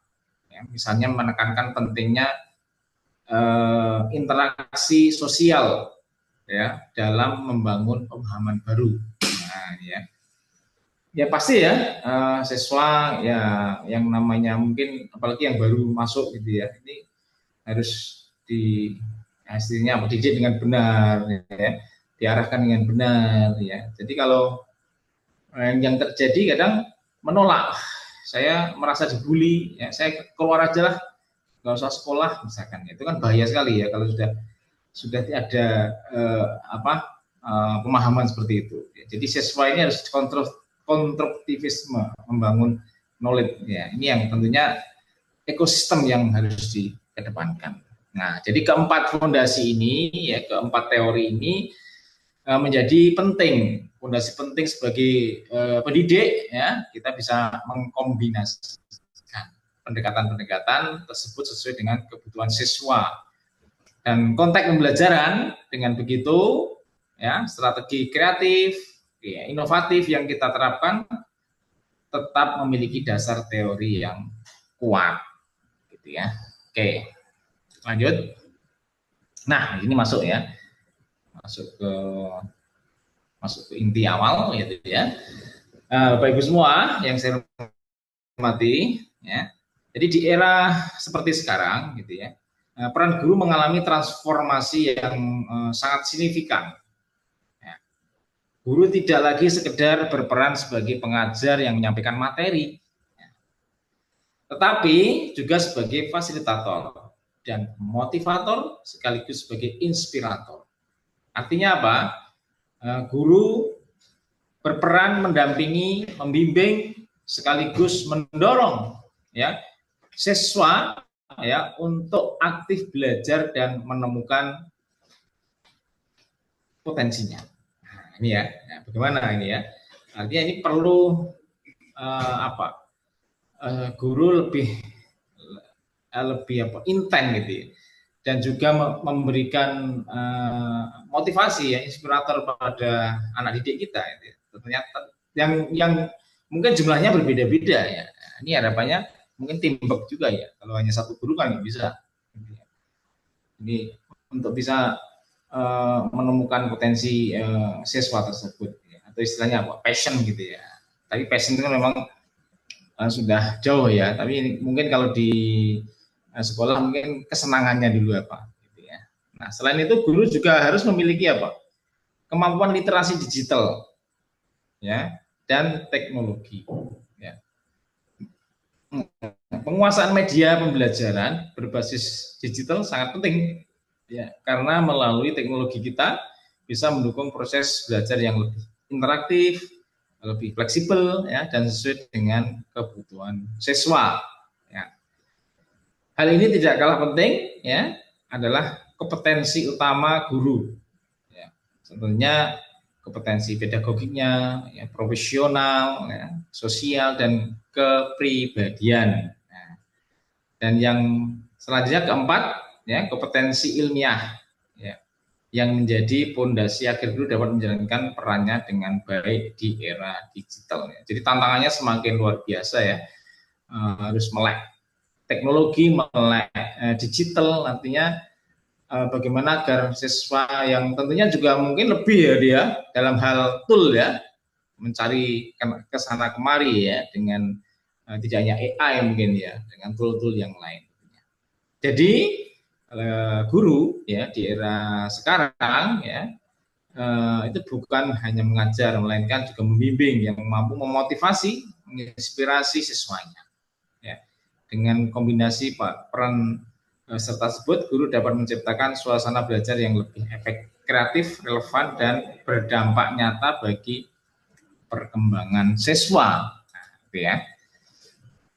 Ya, misalnya menekankan pentingnya interaksi sosial ya dalam membangun pemahaman baru. Nah, ya pasti ya siswa ya yang namanya mungkin apalagi yang baru masuk gitu ya, ini harus hasilnya dididik dengan benar ya, diarahkan dengan benar ya. Jadi kalau yang terjadi kadang menolak, saya merasa dibully ya, saya keluar aja lah, nggak usah sekolah misalkan, itu kan bahaya sekali ya kalau sudah ada pemahaman seperti itu ya. Jadi siswa ini harus konstruktivisme, membangun knowledge ya, ini yang tentunya ekosistem yang harus dikedepankan. Nah, jadi keempat fondasi ini, ya keempat teori ini menjadi penting, fondasi penting sebagai pendidik, ya kita bisa mengkombinasikan pendekatan-pendekatan tersebut sesuai dengan kebutuhan siswa dan konteks pembelajaran. Dengan begitu, ya strategi kreatif, ya, inovatif yang kita terapkan tetap memiliki dasar teori yang kuat, gitu ya. Oke. Lanjut. Nah, ini masuk ya. Masuk ke inti awal gitu ya. Bapak Ibu semua yang saya hormati ya. Jadi di era seperti sekarang gitu ya, peran guru mengalami transformasi yang sangat signifikan. Ya. Guru tidak lagi sekedar berperan sebagai pengajar yang menyampaikan materi, ya, tetapi juga sebagai fasilitator dan motivator sekaligus sebagai inspirator. Artinya apa? Guru berperan mendampingi, membimbing, sekaligus mendorong ya siswa ya untuk aktif belajar dan menemukan potensinya. Nah, ini ya, bagaimana ini ya? Artinya ini perlu guru lebih intent gitu ya. Dan juga memberikan motivasi ya, inspirator pada anak didik kita gitu ya. Tentunya yang mungkin jumlahnya berbeda-beda ya. Ini harapannya mungkin teamwork juga ya. Kalau hanya satu guru kan nggak bisa. Ini untuk bisa menemukan potensi siswa tersebut ya. Atau istilahnya apa? Passion gitu ya. Tapi passion itu kan memang sudah jauh ya. Tapi mungkin kalau di sekolah mungkin kesenangannya dulu apa gitu ya. Nah, selain itu guru juga harus memiliki apa? Kemampuan literasi digital ya dan teknologi ya. Penguasaan media pembelajaran berbasis digital sangat penting ya, karena melalui teknologi kita bisa mendukung proses belajar yang lebih interaktif, lebih fleksibel ya, dan sesuai dengan kebutuhan siswa ya. Hal ini tidak kalah penting ya, adalah kompetensi utama guru ya. Tentunya kompetensi pedagogiknya ya, profesional ya, sosial dan kepribadian. Nah, dan yang selanjutnya keempat ya, kompetensi ilmiah ya, yang menjadi pondasi agar guru dapat menjalankan perannya dengan baik di era digital ya. Jadi tantangannya semakin luar biasa ya, harus melek teknologi, melek digital, nantinya bagaimana agar siswa yang tentunya juga mungkin lebih ya dia dalam hal tool ya, mencari ke sana kemari ya, dengan tidak hanya AI mungkin ya, dengan tool-tool yang lain. Jadi guru ya di era sekarang ya, itu bukan hanya mengajar, melainkan juga membimbing yang mampu memotivasi, menginspirasi siswanya. Ya. Dengan kombinasi peran serta tersebut, guru dapat menciptakan suasana belajar yang lebih efektif, kreatif, relevan, dan berdampak nyata bagi perkembangan siswa. Nah, gitu ya.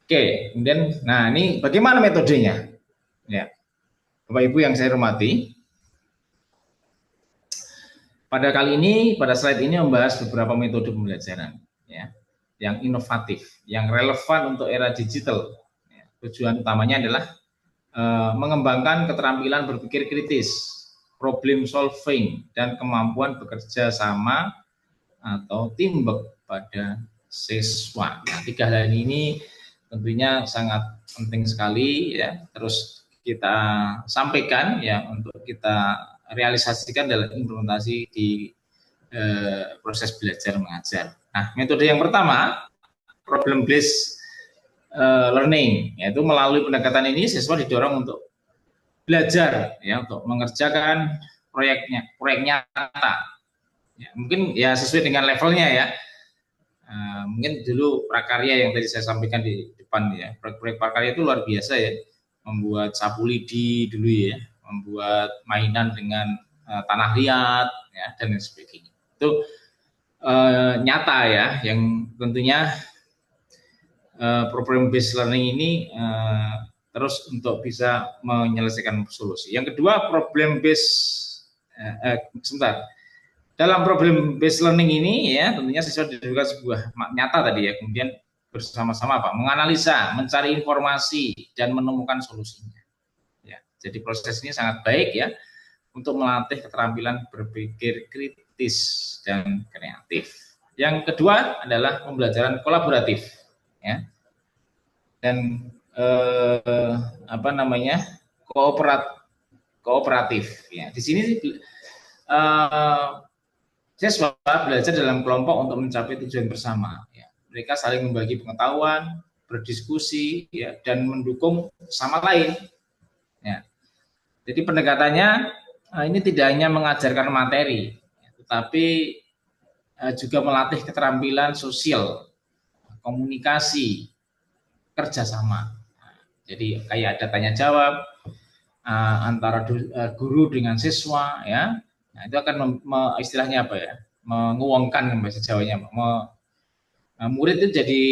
Oke, kemudian, nah ini bagaimana metodenya? Ya, Bapak Ibu yang saya hormati, pada kali ini, pada slide ini membahas beberapa metode pembelajaran ya, yang inovatif, yang relevan untuk era digital. Ya, tujuan utamanya adalah mengembangkan keterampilan berpikir kritis, problem solving, dan kemampuan bekerja sama atau teamwork pada siswa. Nah, tiga hal ini tentunya sangat penting sekali ya, terus kita sampaikan ya untuk kita realisasikan dalam implementasi di proses belajar mengajar. Nah, metode yang pertama problem based learning, yaitu melalui pendekatan ini siswa didorong untuk belajar ya, untuk mengerjakan proyek nyata ya, mungkin ya sesuai dengan levelnya ya. Mungkin dulu prakarya yang tadi saya sampaikan di depan ya, proyek prakarya itu luar biasa ya, membuat sapu lidi dulu ya, membuat mainan dengan tanah liat ya, dan lain sebagainya. Itu nyata ya, yang tentunya problem based learning ini terus untuk bisa menyelesaikan solusi. Yang kedua problem based dalam problem based learning ini ya, tentunya siswa diberikan sebuah nyata tadi ya, kemudian bersama-sama apa? Menganalisa, mencari informasi dan menemukan solusinya. Ya, jadi proses ini sangat baik ya untuk melatih keterampilan berpikir kritis dan kreatif. Yang kedua adalah pembelajaran kolaboratif ya, dan kooperatif ya. Di sini siswa belajar dalam kelompok untuk mencapai tujuan bersama ya. Mereka saling membagi pengetahuan, berdiskusi ya, dan mendukung sama lain ya. Jadi pendekatannya ini tidak hanya mengajarkan materi ya, tetapi juga melatih keterampilan sosial, komunikasi, kerjasama. Jadi kayak ada tanya jawab antara guru dengan siswa ya. Nah, itu akan istilahnya apa ya? Menguangkan bahasa Jawanya. Murid itu jadi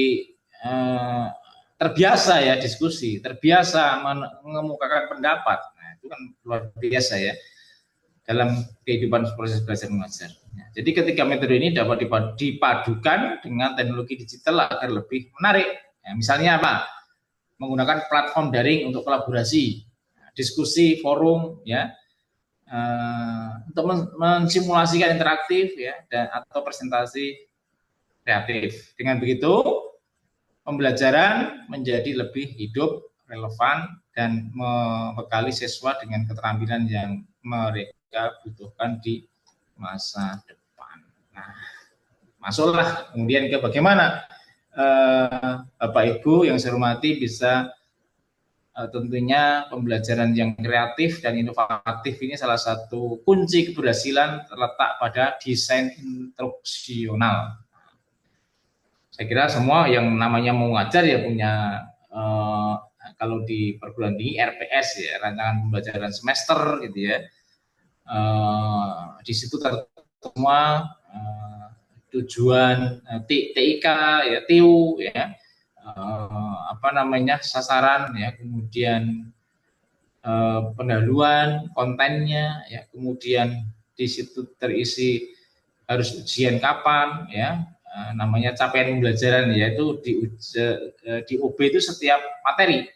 terbiasa ya diskusi, terbiasa mengemukakan pendapat. Nah, itu kan luar biasa ya dalam kehidupan proses belajar mengajar. Nah, jadi ketika metode ini dapat dipadukan dengan teknologi digital agar lebih menarik. Nah, misalnya apa? Menggunakan platform daring untuk kolaborasi, diskusi, forum, ya, untuk mensimulasikan interaktif, ya, dan atau presentasi kreatif. Dengan begitu, pembelajaran menjadi lebih hidup, relevan, dan membekali siswa dengan keterampilan yang mereka butuhkan di masa depan. Nah, masuklah kemudian ke bagaimana Bapak Ibu yang saya hormati bisa tentunya pembelajaran yang kreatif dan inovatif ini salah satu kunci keberhasilan terletak pada desain instruksional. Saya kira semua yang namanya mau ngajar ya punya kalau di perguruan tinggi RPS ya, rancangan pembelajaran semester gitu ya. Di situ semua tujuan TIK ya, TIU ya, sasaran ya, kemudian pendahuluan kontennya ya, kemudian di situ terisi harus ujian kapan ya, namanya capaian pembelajaran, yaitu di OB itu setiap materi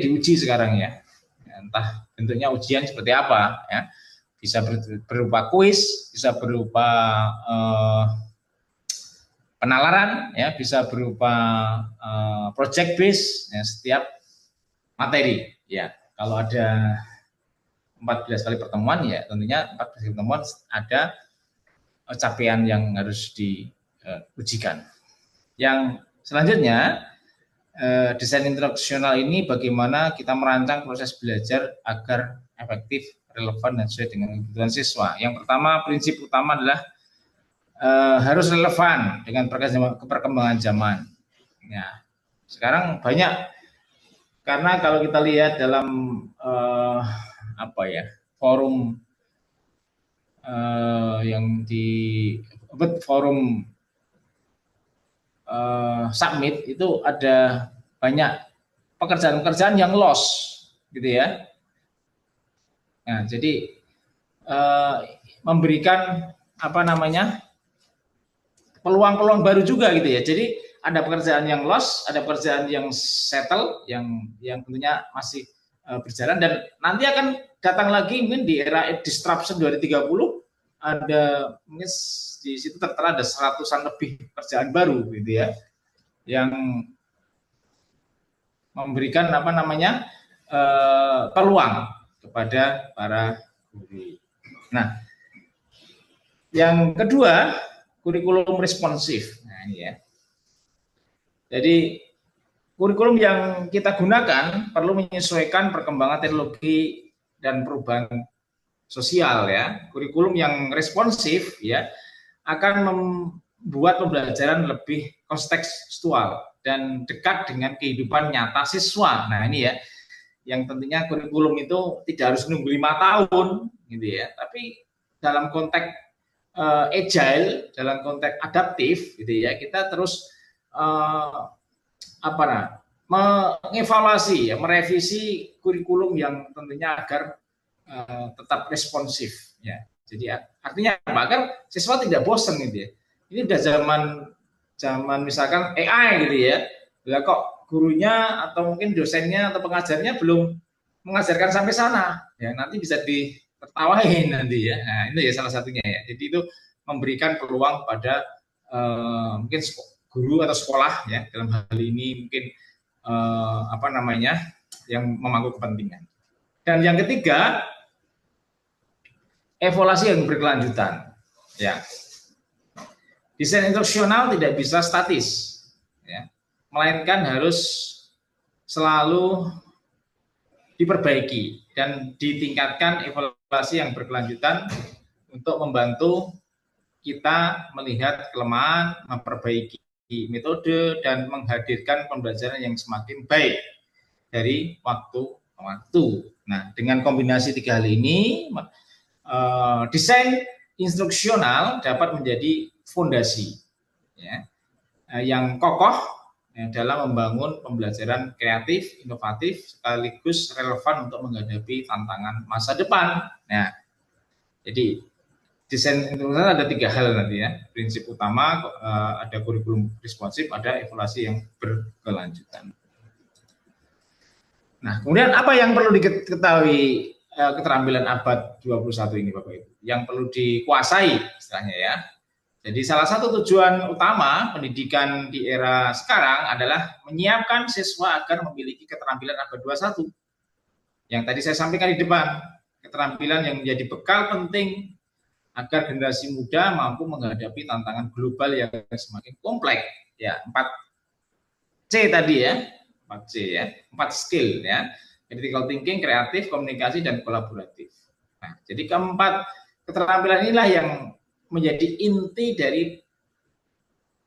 diuji sekarang ya, entah bentuknya ujian seperti apa ya, bisa berupa kuis, bisa berupa penalaran ya, bisa berupa project base ya, setiap materi ya. Kalau ada 14 kali pertemuan ya tentunya 14 kali pertemuan ada capaian yang harus diujikan. Yang selanjutnya desain instruksional ini bagaimana kita merancang proses belajar agar efektif, relevan, dan sesuai dengan kebutuhan siswa. Yang pertama, prinsip utama adalah harus relevan dengan perkembangan zaman. Ya, sekarang banyak, karena kalau kita lihat dalam forum yang di forum submit itu ada banyak pekerjaan-pekerjaan yang lost gitu ya. Nah, jadi memberikan peluang-peluang baru juga gitu ya. Jadi ada pekerjaan yang lost, ada pekerjaan yang settle, yang tentunya masih berjalan, dan nanti akan datang lagi mungkin di era disruption 2030 ada mungkin di situ tertera ada 100-an lebih pekerjaan baru gitu ya, yang memberikan peluang kepada para guru. Nah, yang kedua, kurikulum responsif. Nah, ini ya. Jadi kurikulum yang kita gunakan perlu menyesuaikan perkembangan teknologi dan perubahan sosial ya. Kurikulum yang responsif ya akan membuat pembelajaran lebih kontekstual dan dekat dengan kehidupan nyata siswa. Nah, ini ya, yang tentunya kurikulum itu tidak harus menunggu 5 tahun gitu ya, tapi dalam konteks agile, dalam konteks adaptif gitu ya, kita terus mengevaluasi ya, merevisi kurikulum yang tentunya agar tetap responsif ya. Jadi artinya agar siswa tidak bosan gitu ya. Ini udah zaman misalkan AI gitu ya. Bila kok gurunya atau mungkin dosennya atau pengajarnya belum mengajarkan sampai sana, ya nanti bisa ditertawain nanti ya. Nah, itu ya salah satunya ya. Jadi itu memberikan peluang pada mungkin guru atau sekolah ya, dalam hal ini mungkin yang memangku kepentingan. Dan yang ketiga, evaluasi yang berkelanjutan. Ya, desain instruksional tidak bisa statis, ya, melainkan harus selalu diperbaiki dan ditingkatkan evaluasi yang berkelanjutan untuk membantu kita melihat kelemahan, memperbaiki metode, dan menghadirkan pembelajaran yang semakin baik dari waktu ke waktu. Nah, dengan kombinasi 3 hal ini, desain instruksional dapat menjadi fondasi ya, yang kokoh dalam membangun pembelajaran kreatif, inovatif, sekaligus relevan untuk menghadapi tantangan masa depan. Nah, jadi desain internasional ada 3 hal nanti ya. Prinsip utama ada kurikulum responsif, ada evaluasi yang berkelanjutan. Nah, kemudian apa yang perlu diketahui keterampilan abad 21 ini Bapak Ibu? Yang perlu dikuasai istilahnya ya. Jadi salah satu tujuan utama pendidikan di era sekarang adalah menyiapkan siswa agar memiliki keterampilan abad 21. Yang tadi saya sampaikan di depan, keterampilan yang menjadi bekal penting agar generasi muda mampu menghadapi tantangan global yang semakin kompleks. Ya, 4C tadi ya. 4C ya, 4 skill ya. Critical thinking, kreatif, komunikasi, dan kolaboratif. Nah, jadi keempat keterampilan inilah yang menjadi inti dari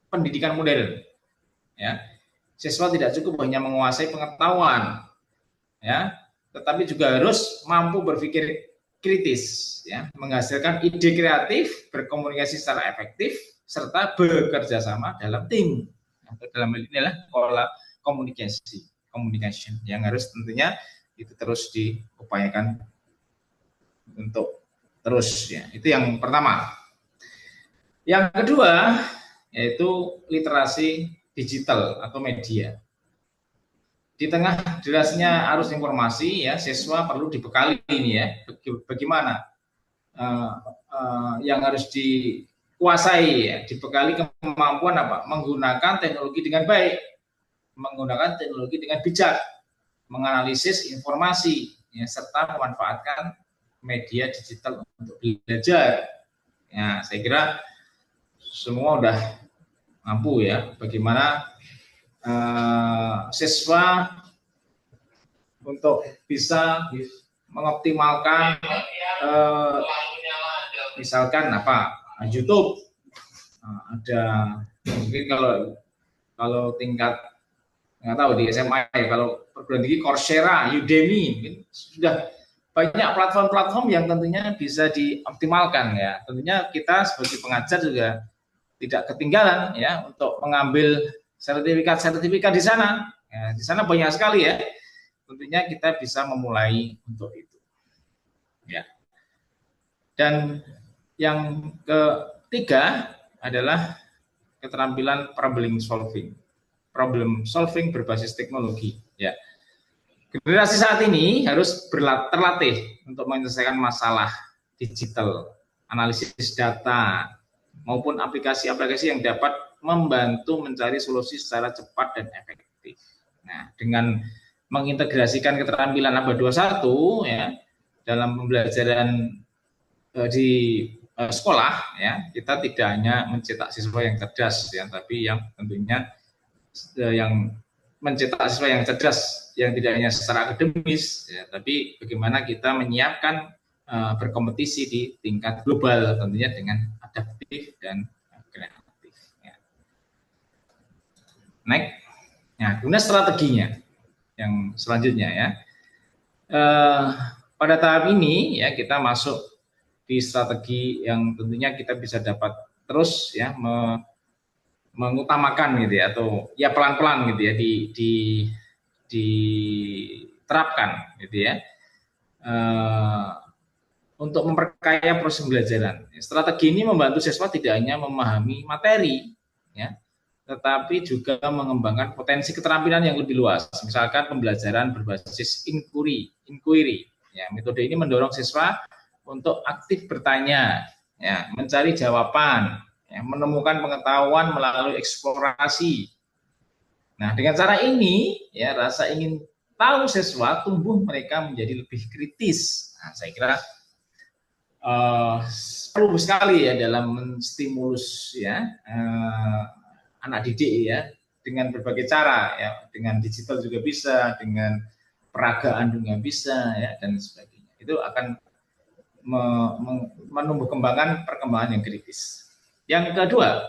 pendidikan modern. Ya. Siswa tidak cukup hanya menguasai pengetahuan, ya, tetapi juga harus mampu berpikir kritis, ya, menghasilkan ide kreatif, berkomunikasi secara efektif, serta bekerja sama dalam tim. Atau dalam hal inilah communication yang harus tentunya itu terus diupayakan untuk terus ya. Itu yang pertama. Yang kedua yaitu literasi digital atau media. Di tengah derasnya arus informasi ya, siswa perlu dibekali ini ya, bagaimana yang harus dikuasai ya, dibekali kemampuan apa? Menggunakan teknologi dengan baik, menggunakan teknologi dengan bijak, menganalisis informasi ya, serta memanfaatkan media digital untuk belajar. Ya, saya kira semua udah mampu ya bagaimana siswa untuk bisa mengoptimalkan misalkan apa YouTube, ada mungkin kalau tingkat nggak tahu di SMA ya, kalau perguruan tinggi Coursera, Udemy, mungkin sudah banyak platform-platform yang tentunya bisa dioptimalkan ya. Tentunya kita sebagai pengajar juga tidak ketinggalan ya untuk mengambil sertifikat di sana. Ya, di sana banyak sekali ya. Tentunya kita bisa memulai untuk itu. Ya. Dan yang ketiga adalah keterampilan problem solving berbasis teknologi. Ya. Generasi saat ini harus terlatih untuk menyelesaikan masalah digital, analisis data, maupun aplikasi-aplikasi yang dapat membantu mencari solusi secara cepat dan efektif. Nah, dengan mengintegrasikan keterampilan abad 21 ya dalam pembelajaran di sekolah ya, kita tidak hanya mencetak siswa yang cerdas ya, tapi yang tentunya yang mencetak siswa yang cerdas yang tidak hanya secara akademis ya, tapi bagaimana kita menyiapkan berkompetisi di tingkat global tentunya dengan adaptif dan kreatif. Ya. Next, nah, kemudian strateginya yang selanjutnya ya. Pada tahap ini ya kita masuk di strategi yang tentunya kita bisa dapat terus ya mengutamakan gitu ya, atau ya pelan-pelan gitu ya diterapkan gitu ya. Untuk memperkaya proses pembelajaran. Strategi ini membantu siswa tidak hanya memahami materi, ya, tetapi juga mengembangkan potensi keterampilan yang lebih luas. Misalkan pembelajaran berbasis inquiry. Ya, metode ini mendorong siswa untuk aktif bertanya, ya, mencari jawaban, ya, menemukan pengetahuan melalui eksplorasi. Nah, dengan cara ini, ya, rasa ingin tahu siswa tumbuh mereka menjadi lebih kritis. Nah, saya kira perlu sekali ya dalam menstimulus ya anak didik ya dengan berbagai cara ya, dengan digital juga bisa, dengan peragaan juga bisa ya, dan sebagainya. Itu akan menumbuh kembangkan perkembangan yang kritis. Yang kedua,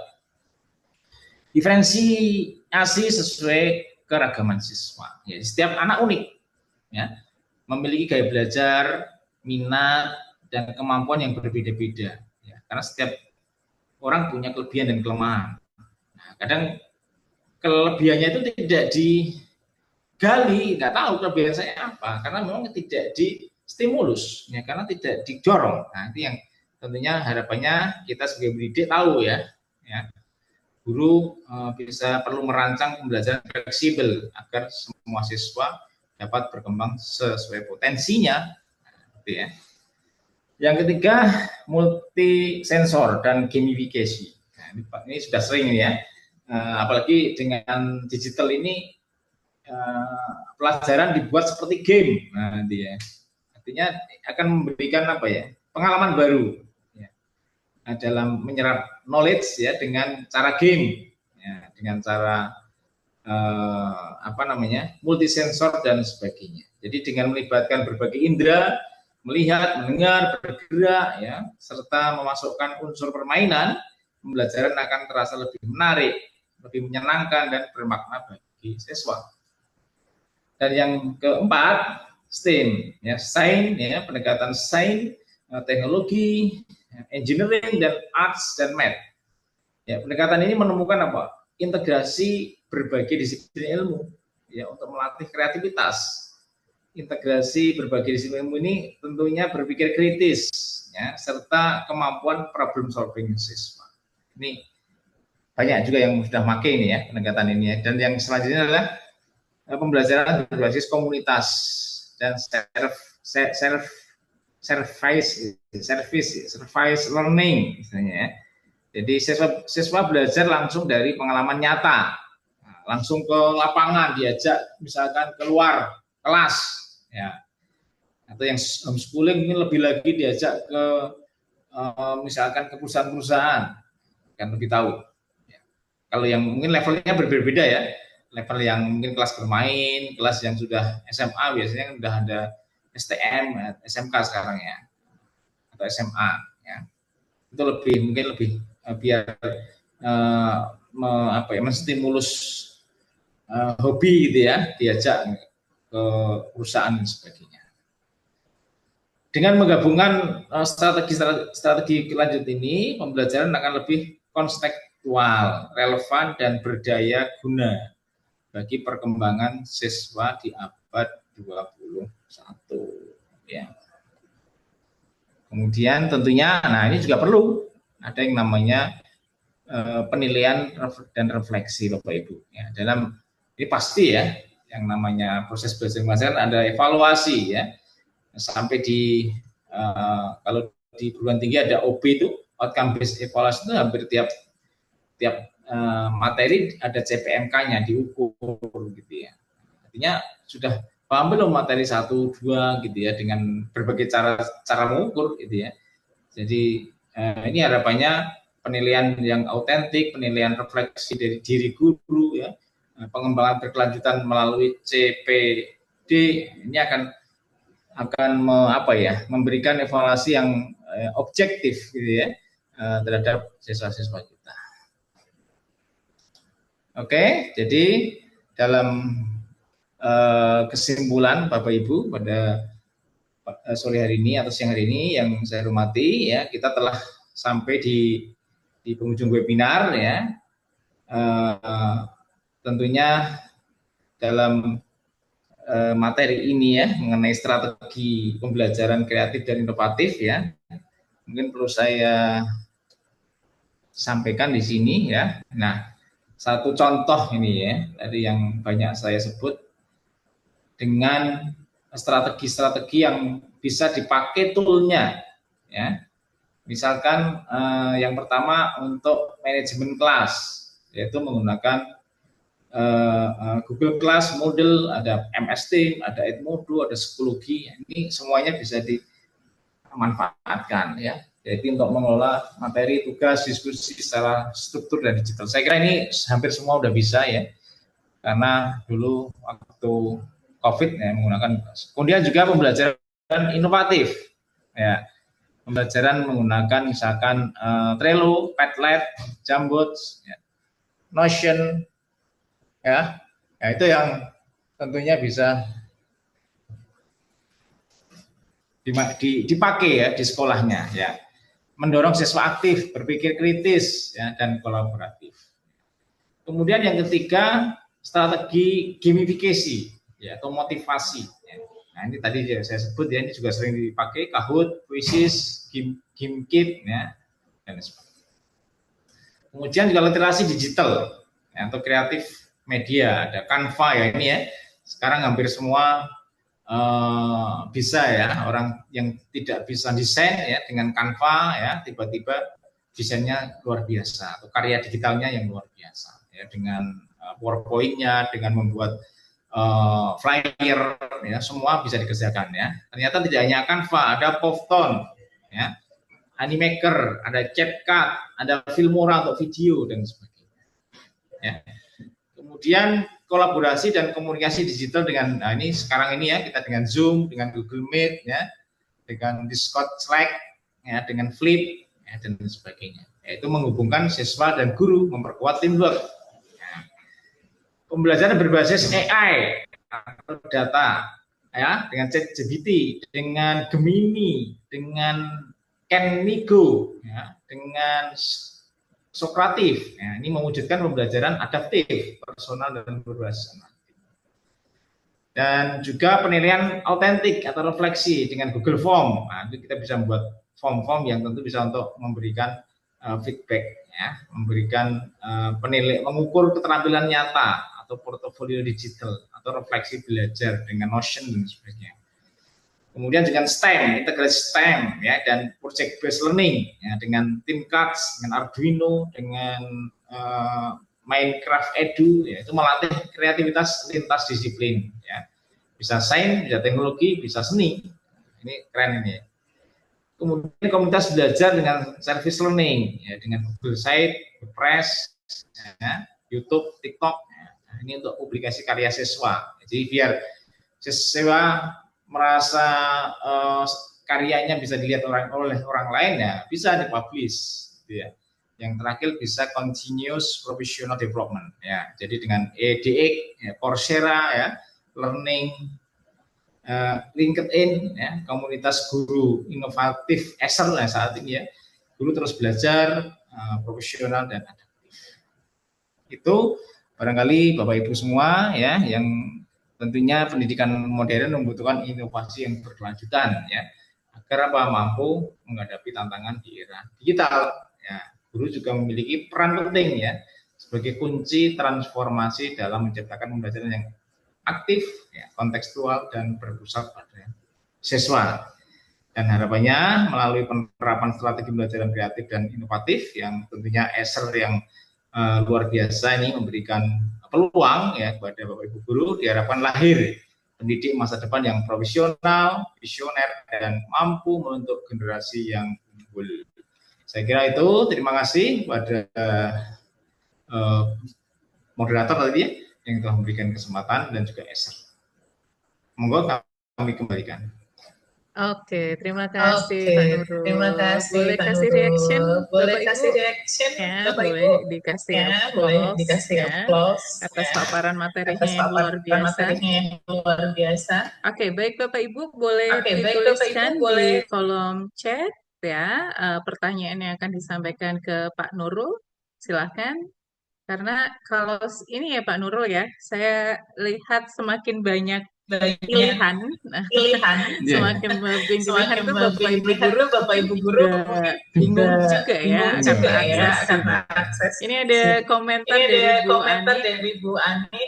diferensiasi sesuai keragaman siswa. Ya, setiap anak unik ya, memiliki gaya belajar, minat, dan kemampuan yang berbeda-beda ya, karena setiap orang punya kelebihan dan kelemahan. Nah, kadang kelebihannya itu tidak digali, nggak tahu kelebihan saya apa, karena memang tidak distimulus, ya, karena tidak didorong. Nah, itu yang tentunya harapannya kita sebagai pendidik tahu ya, guru bisa perlu merancang pembelajaran fleksibel agar semua siswa dapat berkembang sesuai potensinya, gitu ya. Yang ketiga, multi sensor dan gamifikasi. Nah, ini sudah sering ya, apalagi dengan digital ini pelajaran dibuat seperti game. Nah, dia artinya akan memberikan apa ya, pengalaman baru ya, dalam menyerap knowledge ya dengan cara game, ya, dengan cara multisensor dan sebagainya. Jadi dengan melibatkan berbagai indera, melihat, mendengar, bergerak, ya, serta memasukkan unsur permainan, pembelajaran akan terasa lebih menarik, lebih menyenangkan dan bermakna bagi siswa. Dan yang keempat, STEAM, ya, sains, ya, pendekatan sains, teknologi, engineering dan arts dan math. Ya, pendekatan ini menemukan apa? Integrasi berbagai disiplin ilmu, ya, untuk melatih kreativitas. Integrasi berbagai disiplin ilmu ini tentunya berpikir kritis, ya, serta kemampuan problem solving siswa. Ini banyak juga yang sudah pakai ini ya, pendekatan ini ya. Dan yang selanjutnya adalah pembelajaran berbasis komunitas dan service learning misalnya ya. Jadi siswa belajar langsung dari pengalaman nyata, langsung ke lapangan, diajak misalkan keluar kelas ya, atau yang homeschooling ini lebih lagi diajak ke misalkan ke perusahaan-perusahaan, kan lebih tahu ya. Kalau yang mungkin levelnya berbeda ya, level yang mungkin kelas bermain, kelas yang sudah SMA biasanya sudah ada STM, SMK sekarang ya, atau SMA ya. Itu mungkin lebih biar menstimulus hobi gitu ya, diajak ke perusahaan dan sebagainya. Dengan menggabungkan strategi lanjut ini, pembelajaran akan lebih kontekstual, relevan dan berdaya guna bagi perkembangan siswa di abad 21 ya. Kemudian tentunya, nah ini juga perlu ada yang namanya penilaian dan refleksi Bapak Ibu ya. Dalam ini pasti ya, yang namanya proses belajar mengajar ada evaluasi ya, sampai di kalau di perguruan tinggi ada OB itu, outcome based evaluation, itu hampir tiap materi ada CPMK-nya diukur gitu ya. Artinya sudah paham belum materi 1, 2 gitu ya, dengan berbagai cara mengukur gitu ya. Jadi ini harapannya penilaian yang autentik, penilaian refleksi dari diri guru ya, pengembangan berkelanjutan melalui CPD ini akan memberikan evaluasi yang objektif gitu ya, terhadap siswa-siswa kita. Oke, jadi dalam kesimpulan Bapak Ibu pada sore hari ini atau siang hari ini yang saya hormati ya, kita telah sampai di penghujung webinar ya. Tentunya dalam materi ini ya, mengenai strategi pembelajaran kreatif dan inovatif ya, mungkin perlu saya sampaikan di sini ya. Nah, satu contoh ini ya, tadi yang banyak saya sebut, dengan strategi-strategi yang bisa dipakai toolnya ya. Misalkan yang pertama untuk manajemen kelas, yaitu menggunakan Google Class, Moodle, ada MS Team, ada Edmodo, ada Psikologi. Ini semuanya bisa dimanfaatkan ya. Jadi untuk mengelola materi, tugas, diskusi secara struktur dan digital. Saya kira ini hampir semua udah bisa ya. Karena dulu waktu COVID ya menggunakan. Kemudian juga pembelajaran inovatif ya. Pembelajaran menggunakan misalkan Trello, Padlet, Jamboard, ya, Notion ya. Ya itu yang tentunya bisa dipakai ya di sekolahnya ya. Mendorong siswa aktif, berpikir kritis ya, dan kolaboratif. Kemudian yang ketiga, strategi gamifikasi ya, atau motivasi. Ya. Nah, ini tadi saya sebut ya, ini juga sering dipakai Kahoot, Quizzes, GameKit ya, dan sebagainya. Kemudian juga literasi digital ya, atau kreatif media, ada Canva ya ini ya. Sekarang hampir semua bisa ya, orang yang tidak bisa desain ya dengan Canva ya, tiba-tiba desainnya luar biasa, atau karya digitalnya yang luar biasa ya, dengan PowerPoint-nya, dengan membuat flyer ya, semua bisa dikerjakan ya. Ternyata tidak hanya Canva, ada Powtoon ya, Animaker, ada CapCut, ada Filmora untuk video dan sebagainya ya. Kemudian kolaborasi dan komunikasi digital dengan, nah ini sekarang ini ya, kita dengan Zoom, dengan Google Meet ya, dengan Discord, Slack ya, dengan Flip ya, dan sebagainya. Yaitu menghubungkan siswa dan guru, memperkuat teamwork. Pembelajaran berbasis AI atau data ya, dengan ChatGPT, dengan Gemini, dengan Kenigo ya, dengan Sokratif ya, ini mewujudkan pembelajaran adaptif, personal dan berbasis. Dan juga penilaian autentik atau refleksi dengan Google Form. Nah, itu kita bisa membuat form-form yang tentu bisa untuk memberikan feedback ya, memberikan penilaian, mengukur keterampilan nyata atau portofolio digital atau refleksi belajar dengan Notion dan sebagainya. Kemudian dengan STEM, integrasi STEM ya, dan project based learning ya, dengan ThinCards, dengan Arduino, dengan Minecraft Edu ya, itu melatih kreativitas lintas disiplin ya. Bisa sains, bisa teknologi, bisa seni. Ini keren ini. Kemudian komunitas belajar dengan service learning ya, dengan Google Site, WordPress, ya, YouTube, TikTok. Ya. Nah, ini untuk publikasi karya siswa. Jadi biar siswa merasa karyanya bisa dilihat oleh orang lain ya, bisa dipublish gitu ya. Yang terakhir bisa continuous professional development ya. Jadi dengan edX, ya, Coursera ya, learning, LinkedIn ya, komunitas guru inovatif Eser ya, saat ini ya. Guru terus belajar profesional dan adaptif. Itu barangkali Bapak Ibu semua ya, yang tentunya pendidikan modern membutuhkan inovasi yang berkelanjutan ya, agar mampu menghadapi tantangan di era digital ya. Guru juga memiliki peran penting ya sebagai kunci transformasi dalam menciptakan pembelajaran yang aktif ya, kontekstual dan berpusat pada siswa. Dan harapannya melalui penerapan strategi pembelajaran kreatif dan inovatif yang tentunya Eser yang luar biasa ini memberikan peluang ya kepada Bapak Ibu guru, diharapkan lahir pendidik masa depan yang profesional, visioner, dan mampu membentuk generasi yang unggul. Saya kira itu. Terima kasih kepada moderator tadi ya, yang telah memberikan kesempatan dan juga Eser. Monggo kami kembalikan. Oke, terima kasih Pak Nurul. Terima kasih boleh Pak kasih Nurul. reaction, Boleh Bapak kasih Ibu? reaction, Ya, Bapak boleh Ibu? dikasih Ya, applause, boleh dikasih ya, applause atas ya, paparan materinya atas yang luar paparan biasa. materinya yang luar biasa. Oke, baik Bapak Ibu, boleh Oke, baik Bapak Ibu, dituliskan di boleh kolom chat ya, pertanyaan yang akan disampaikan ke Pak Nurul. Silahkan. Karena kalau ini ya Pak Nurul ya, saya lihat semakin banyak pilihan, pilihan, semakin pilihan semakin tuh Bapak Ibu pilihan guru tuh Bapak Ibu guru juga bingung juga ya bingung karena juga ya akses. karena akses. Ini ada komentar Ini dari ada Bu komentar Ani, dari Bu Ani.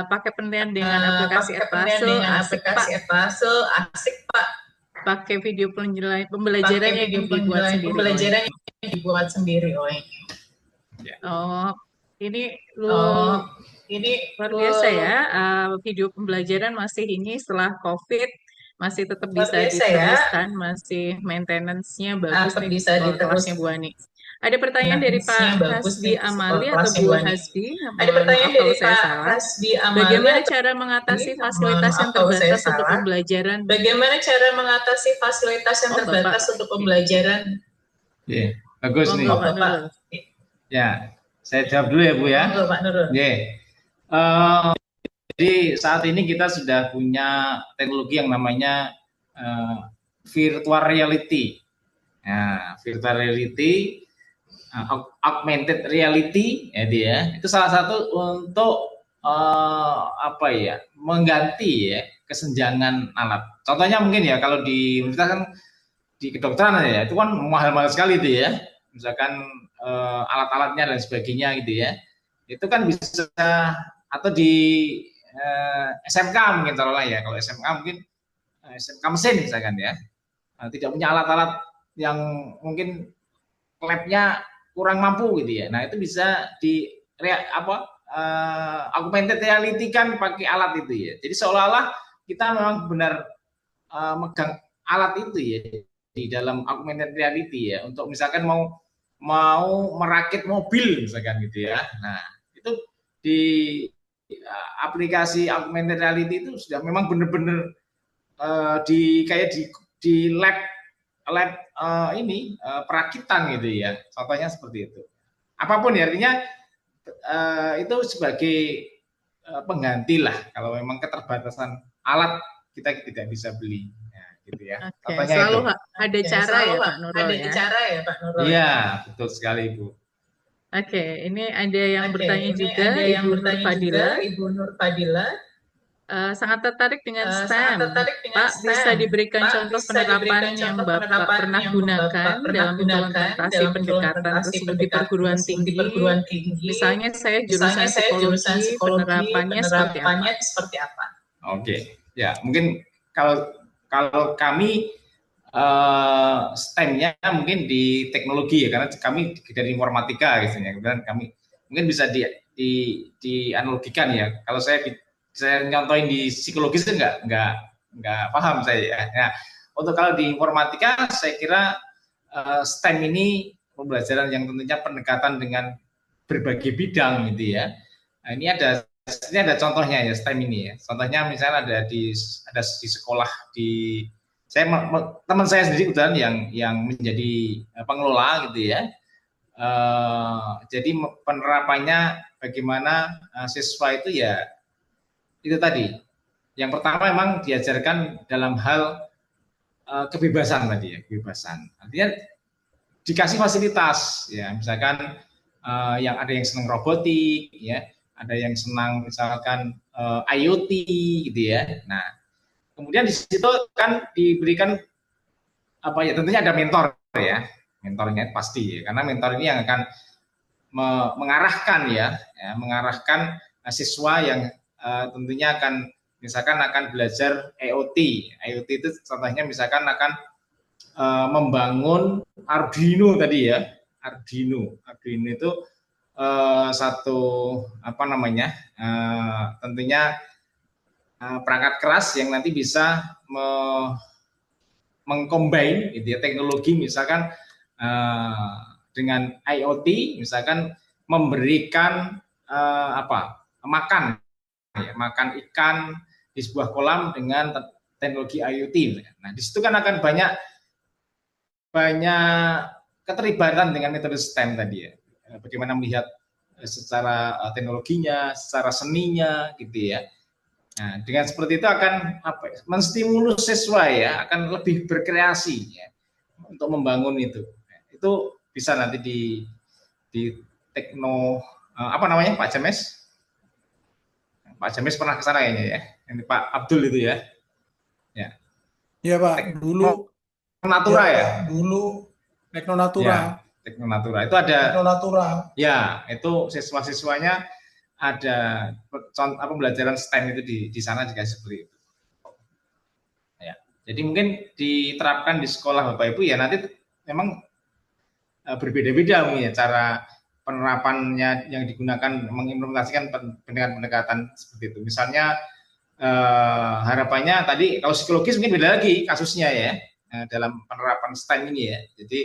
pakai penilaian dengan aplikasi Pakai penilaian Edpuzzle, dengan asik Pak. aplikasi Edpuzzle, asik Pak. Pakai video pembelajaran yang dibuat sendiri. Pembelajaran yang dibuat sendiri. Oh, ini ini luar biasa ya, video pembelajaran masih ini setelah COVID masih tetap bisa diteruskan, ya. Masih maintenance-nya bagus nih bisa kelasnya Bu Ani. Ada pertanyaan dari Pak Hasbi Amali atau Bu Hasbi. Ada pertanyaan dari Pak Hasbi Amali. Bagaimana cara mengatasi fasilitas yang terbatas untuk pembelajaran? Bagaimana cara mengatasi fasilitas yang terbatas untuk pembelajaran? Ya, bagus nih. Bapak. Ya, saya jawab dulu ya Bu ya. Pak Nurul. Jadi saat ini kita sudah punya teknologi yang namanya virtual reality. Nah, virtual reality augmented reality ya dia. Itu salah satu untuk apa ya, mengganti ya kesenjangan alat. Contohnya mungkin ya kalau di universitas kan di kedokteran ya itu kan mahal-mahal sekali itu ya. Misalkan alat-alatnya dan sebagainya gitu ya. Itu kan bisa, atau di SMK mungkin taruhlah ya. Kalau SMK mungkin SMK mesin misalkan ya. Tidak punya alat-alat yang mungkin labnya kurang mampu gitu ya. Nah itu bisa di augmented reality kan pakai alat itu ya. Jadi seolah-olah kita memang benar megang alat itu ya di dalam augmented reality ya. Untuk misalkan mau merakit mobil misalkan gitu ya. Nah itu di aplikasi augmented reality itu sudah memang benar-benar kayak di lab ini perakitan gitu ya, contohnya seperti itu. Apapun ya, artinya itu sebagai pengganti lah kalau memang keterbatasan alat kita tidak bisa beli, ya, gitu ya. Oke, selalu itu ada cara ya Pak Nurul ada cara ya Pak Nurul. Iya, betul sekali Ibu. Oke, ini ada yang bertanya juga, Ibu Nur Fadila. Sangat tertarik dengan STEM. Pak, bisa diberikan contoh penerapan yang Bapak pernah gunakan dalam implementasi pendekatan tersebut di perguruan tinggi? Misalnya saya jurusan psikologi, penerapannya seperti apa? Oke, ya mungkin kalau kami STEM-nya mungkin di teknologi ya, karena kami dari informatika gitu ya. Kemudian kami mungkin bisa dianalogikan ya. Kalau saya nyontohin di psikologis itu nggak paham saya ya. Nah, untuk kalau di informatika saya kira STEM ini pembelajaran yang tentunya pendekatan dengan berbagai bidang gitu ya. Nah, ini ada contohnya ya STEM ini ya. Contohnya misalnya ada di sekolah teman saya sendiri kebetulan yang menjadi pengelola gitu ya. Jadi penerapannya bagaimana siswa itu ya itu tadi. Yang pertama memang diajarkan dalam hal kebebasan tadi ya, kebebasan. Artinya dikasih fasilitas ya, misalkan yang ada yang senang robotik ya, ada yang senang misalkan IoT gitu ya. Nah, kemudian di situ kan diberikan apa ya, tentunya ada mentor ya. Mentornya pasti ya, karena mentor ini yang akan mengarahkan mengarahkan siswa yang tentunya akan belajar IoT. IoT itu contohnya misalkan akan membangun Arduino tadi ya. Arduino itu satu tentunya perangkat keras yang nanti bisa mengcombine gitu ya, teknologi misalkan dengan IoT, misalkan memberikan makan ikan di sebuah kolam dengan teknologi IoT. Nah, di situ kan akan banyak keterlibatan dengan metode STEM tadi ya. Bagaimana melihat secara teknologinya, secara seninya gitu ya. Nah, dengan seperti itu akan menstimulus siswa ya, akan lebih berkreasi ya untuk membangun itu. Itu bisa nanti di tekno Pak James? Pak James pernah ke sana kayaknya ya. Ini Pak Abdul itu ya. Ya. Iya Pak, dulu Teknonatura ya. Dulu Teknonatura. Ya, Teknonatura. Itu ada Teknonatura. Ya, itu siswa-siswanya ada pembelajaran STEM itu di sana juga seperti itu. Ya. Jadi mungkin diterapkan di sekolah Bapak Ibu ya, nanti memang berbeda-beda mungkin ya cara penerapannya yang digunakan mengimplementasikan pendekatan seperti itu. Misalnya harapannya tadi kalau psikologis mungkin beda lagi kasusnya ya dalam penerapan STEM ini ya. Jadi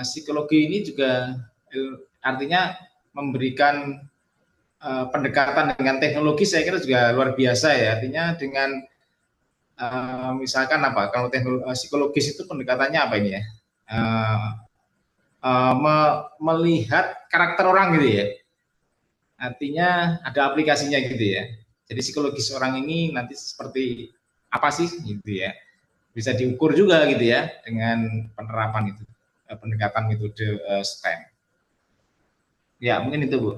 psikologi ini juga artinya memberikan pendekatan dengan teknologi saya kira juga luar biasa ya. Artinya dengan misalkan kalau teknologi psikologis itu pendekatannya apa ini ya? Melihat karakter orang gitu ya. Artinya ada aplikasinya gitu ya. Jadi psikologis orang ini nanti seperti apa sih gitu ya. Bisa diukur juga gitu ya dengan penerapan itu. pendekatan metode STEM. Ya, mungkin itu, Bu.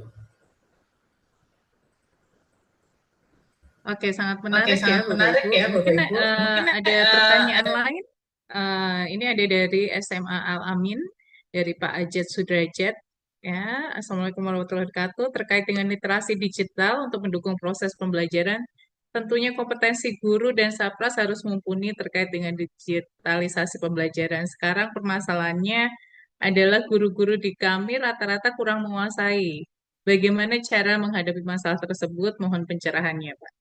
Oke, sangat Oke, menarik ya sangat Bapak menarik Ibu. ya Bapak Mungkin Ibu. Mungkin ada pertanyaan lain. Ini ada dari SMA Al Amin, dari Pak Ajat Sudrajat. Ya, Assalamualaikum warahmatullahi wabarakatuh. Terkait dengan literasi digital untuk mendukung proses pembelajaran, tentunya kompetensi guru dan Sapras harus mumpuni terkait dengan digitalisasi pembelajaran. Sekarang permasalahannya adalah guru-guru di kami rata-rata kurang menguasai. Bagaimana cara menghadapi masalah tersebut? Mohon pencerahannya, Pak.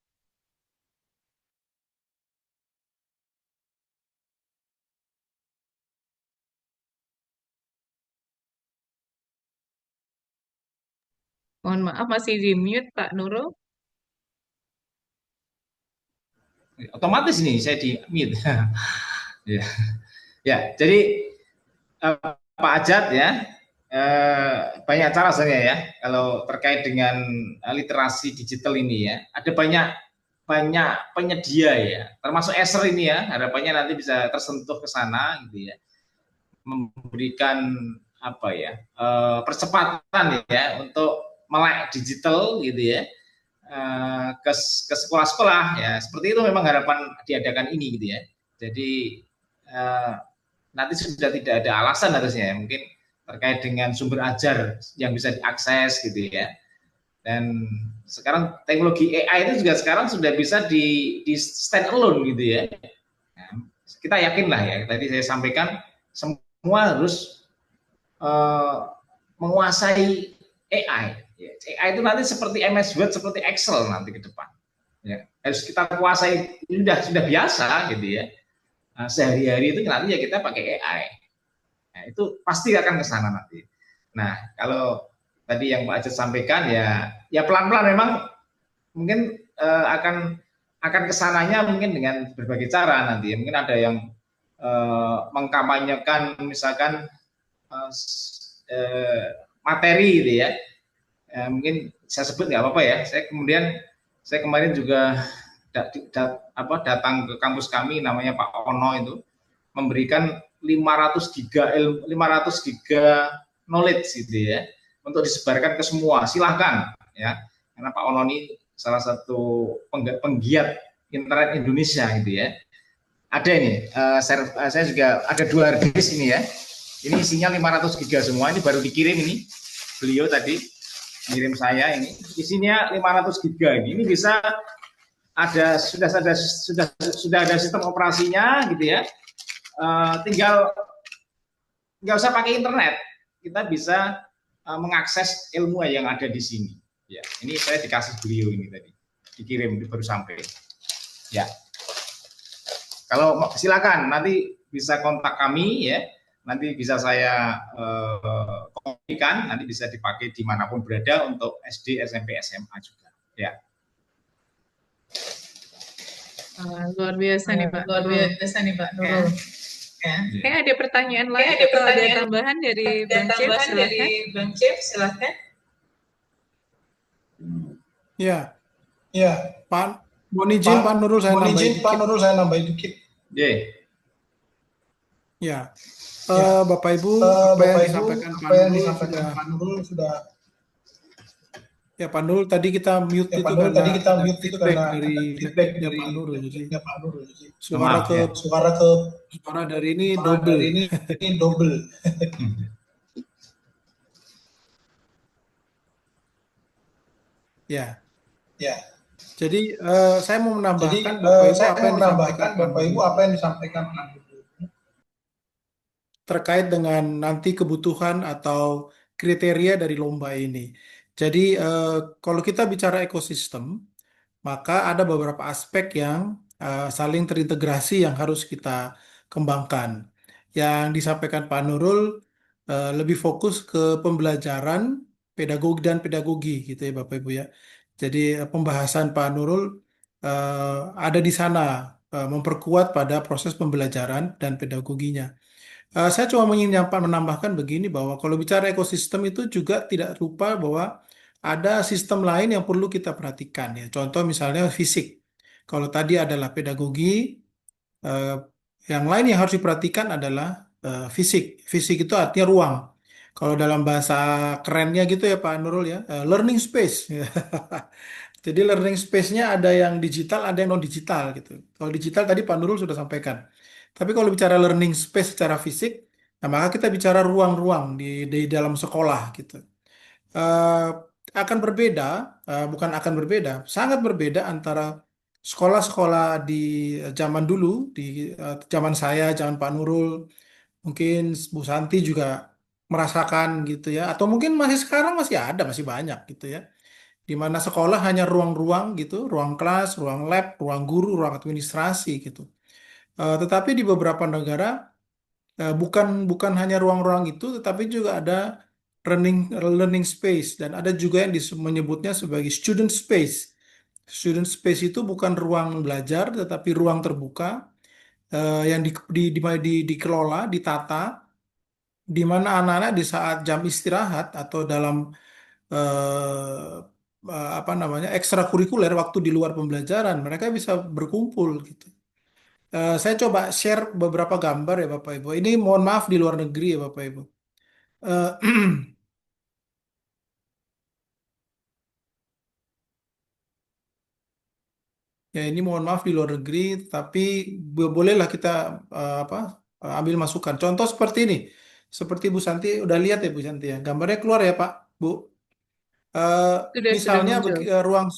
Mohon maaf, masih di mute, Pak Nurul. Otomatis nih saya di mute. Ya. Ya, jadi Pak Ajat ya, banyak cara sebenarnya ya kalau terkait dengan literasi digital ini ya. Ada banyak penyedia ya, termasuk Acer ini ya. Harapannya nanti bisa tersentuh ke sana gitu ya, memberikan apa ya, percepatan ya untuk melek digital gitu ya, ke sekolah-sekolah ya. Seperti itu memang harapan diadakan ini gitu ya. Jadi nanti sudah tidak ada alasan harusnya ya, mungkin terkait dengan sumber ajar yang bisa diakses gitu ya. Dan sekarang teknologi AI itu juga sekarang sudah bisa di stand alone gitu ya. Nah, kita yakin lah ya, tadi saya sampaikan semua harus menguasai AI. AI itu nanti seperti MS Word, seperti Excel nanti ke depan. Ya, harus kita kuasai, sudah biasa gitu ya. Nah, sehari-hari itu nanti ya kita pakai AI. Nah, itu pasti akan ke sana nanti. Nah, kalau tadi yang Pak Ajat sampaikan ya pelan-pelan memang mungkin akan kesananya mungkin dengan berbagai cara nanti. Mungkin ada yang mengkampanyekan misalkan materi gitu ya. Mungkin saya sebut nggak apa-apa ya. Saya kemarin juga datang ke kampus kami namanya Pak Ono itu, memberikan 500 giga knowledge gitu ya, untuk disebarkan ke semua. Silahkan ya, karena Pak Ono ini salah satu penggiat internet Indonesia gitu ya. Ada ini, saya juga ada 2 hard disk ini ya. Ini isinya 500 giga semua. Ini baru dikirim ini. Beliau tadi ngirim saya ini. Isinya 500 giga ini. Ini bisa sudah ada sistem operasinya gitu ya. Tinggal nggak usah pakai internet. Kita bisa mengakses ilmu yang ada di sini. Ya, ini saya dikasih beliau ini tadi. Dikirim baru sampai. Ya. Kalau silakan nanti bisa kontak kami ya, nanti bisa saya kopikan, nanti bisa dipakai dimanapun berada untuk SD, SMP, SMA juga. Ya. Luar biasa nih Pak. Luar biasa nih Pak Nurul. Ya. Kayak ada pertanyaan lain atau ada tambahan dari Bang Cip, silakan. Bang Cip, silakan. Ya, Pak. Mohon izin Pak Nurul saya nambahin dikit. Ya, Bapak Ibu, apa yang disampaikan Pak Nurul sudah. Ya Pak Nurul tadi kita mute itu karena dari feedbacknya Pak Nurul. Jadi suara dari ini double. Ya. Jadi saya mau menambahkan Bapak Ibu apa yang disampaikan Pak Nurul terkait dengan nanti kebutuhan atau kriteria dari lomba ini. Jadi kalau kita bicara ekosistem, maka ada beberapa aspek yang saling terintegrasi yang harus kita kembangkan. Yang disampaikan Pak Nurul lebih fokus ke pembelajaran, pedagogi gitu ya Bapak Ibu ya. Jadi pembahasan Pak Nurul ada di sana, memperkuat pada proses pembelajaran dan pedagoginya. Saya cuma ingin menambahkan begini bahwa kalau bicara ekosistem itu juga tidak lupa bahwa ada sistem lain yang perlu kita perhatikan ya. Contoh misalnya fisik. Kalau tadi adalah pedagogi, yang lain yang harus diperhatikan adalah fisik. Fisik itu artinya ruang. Kalau dalam bahasa kerennya gitu ya Pak Nurul ya, learning space. Jadi learning space-nya ada yang digital, ada yang non digital gitu. Kalau digital tadi Pak Nurul sudah sampaikan. Tapi kalau bicara learning space secara fisik, nah maka kita bicara ruang-ruang di dalam sekolah gitu. eh, Akan berbeda, bukan akan berbeda, sangat berbeda antara sekolah-sekolah di zaman dulu, di zaman saya, zaman Pak Nurul, mungkin Bu Santi juga merasakan gitu ya, atau mungkin masih sekarang masih ada, masih banyak gitu ya, di mana sekolah hanya ruang-ruang gitu, ruang kelas, ruang lab, ruang guru, ruang administrasi gitu. Tetapi di beberapa negara bukan bukan hanya ruang-ruang itu, tetapi juga ada learning learning space dan ada juga yang menyebutnya sebagai student space. Student space itu bukan ruang belajar, tetapi ruang terbuka yang dikelola, ditata, di mana anak-anak di saat jam istirahat atau dalam apa namanya ekstrakurikuler waktu di luar pembelajaran, mereka bisa berkumpul gitu. Saya coba share beberapa gambar ya Bapak Ibu. Ini mohon maaf di luar negeri ya Bapak Ibu. Eh, Ya ini mohon maaf di luar negeri, tapi bolehlah kita apa ambil masukan. Contoh seperti ini, seperti Bu Santi udah lihat ya Bu Santi ya, gambarnya keluar ya Pak, Bu. Eh, Sudah Misalnya muncul. ruang,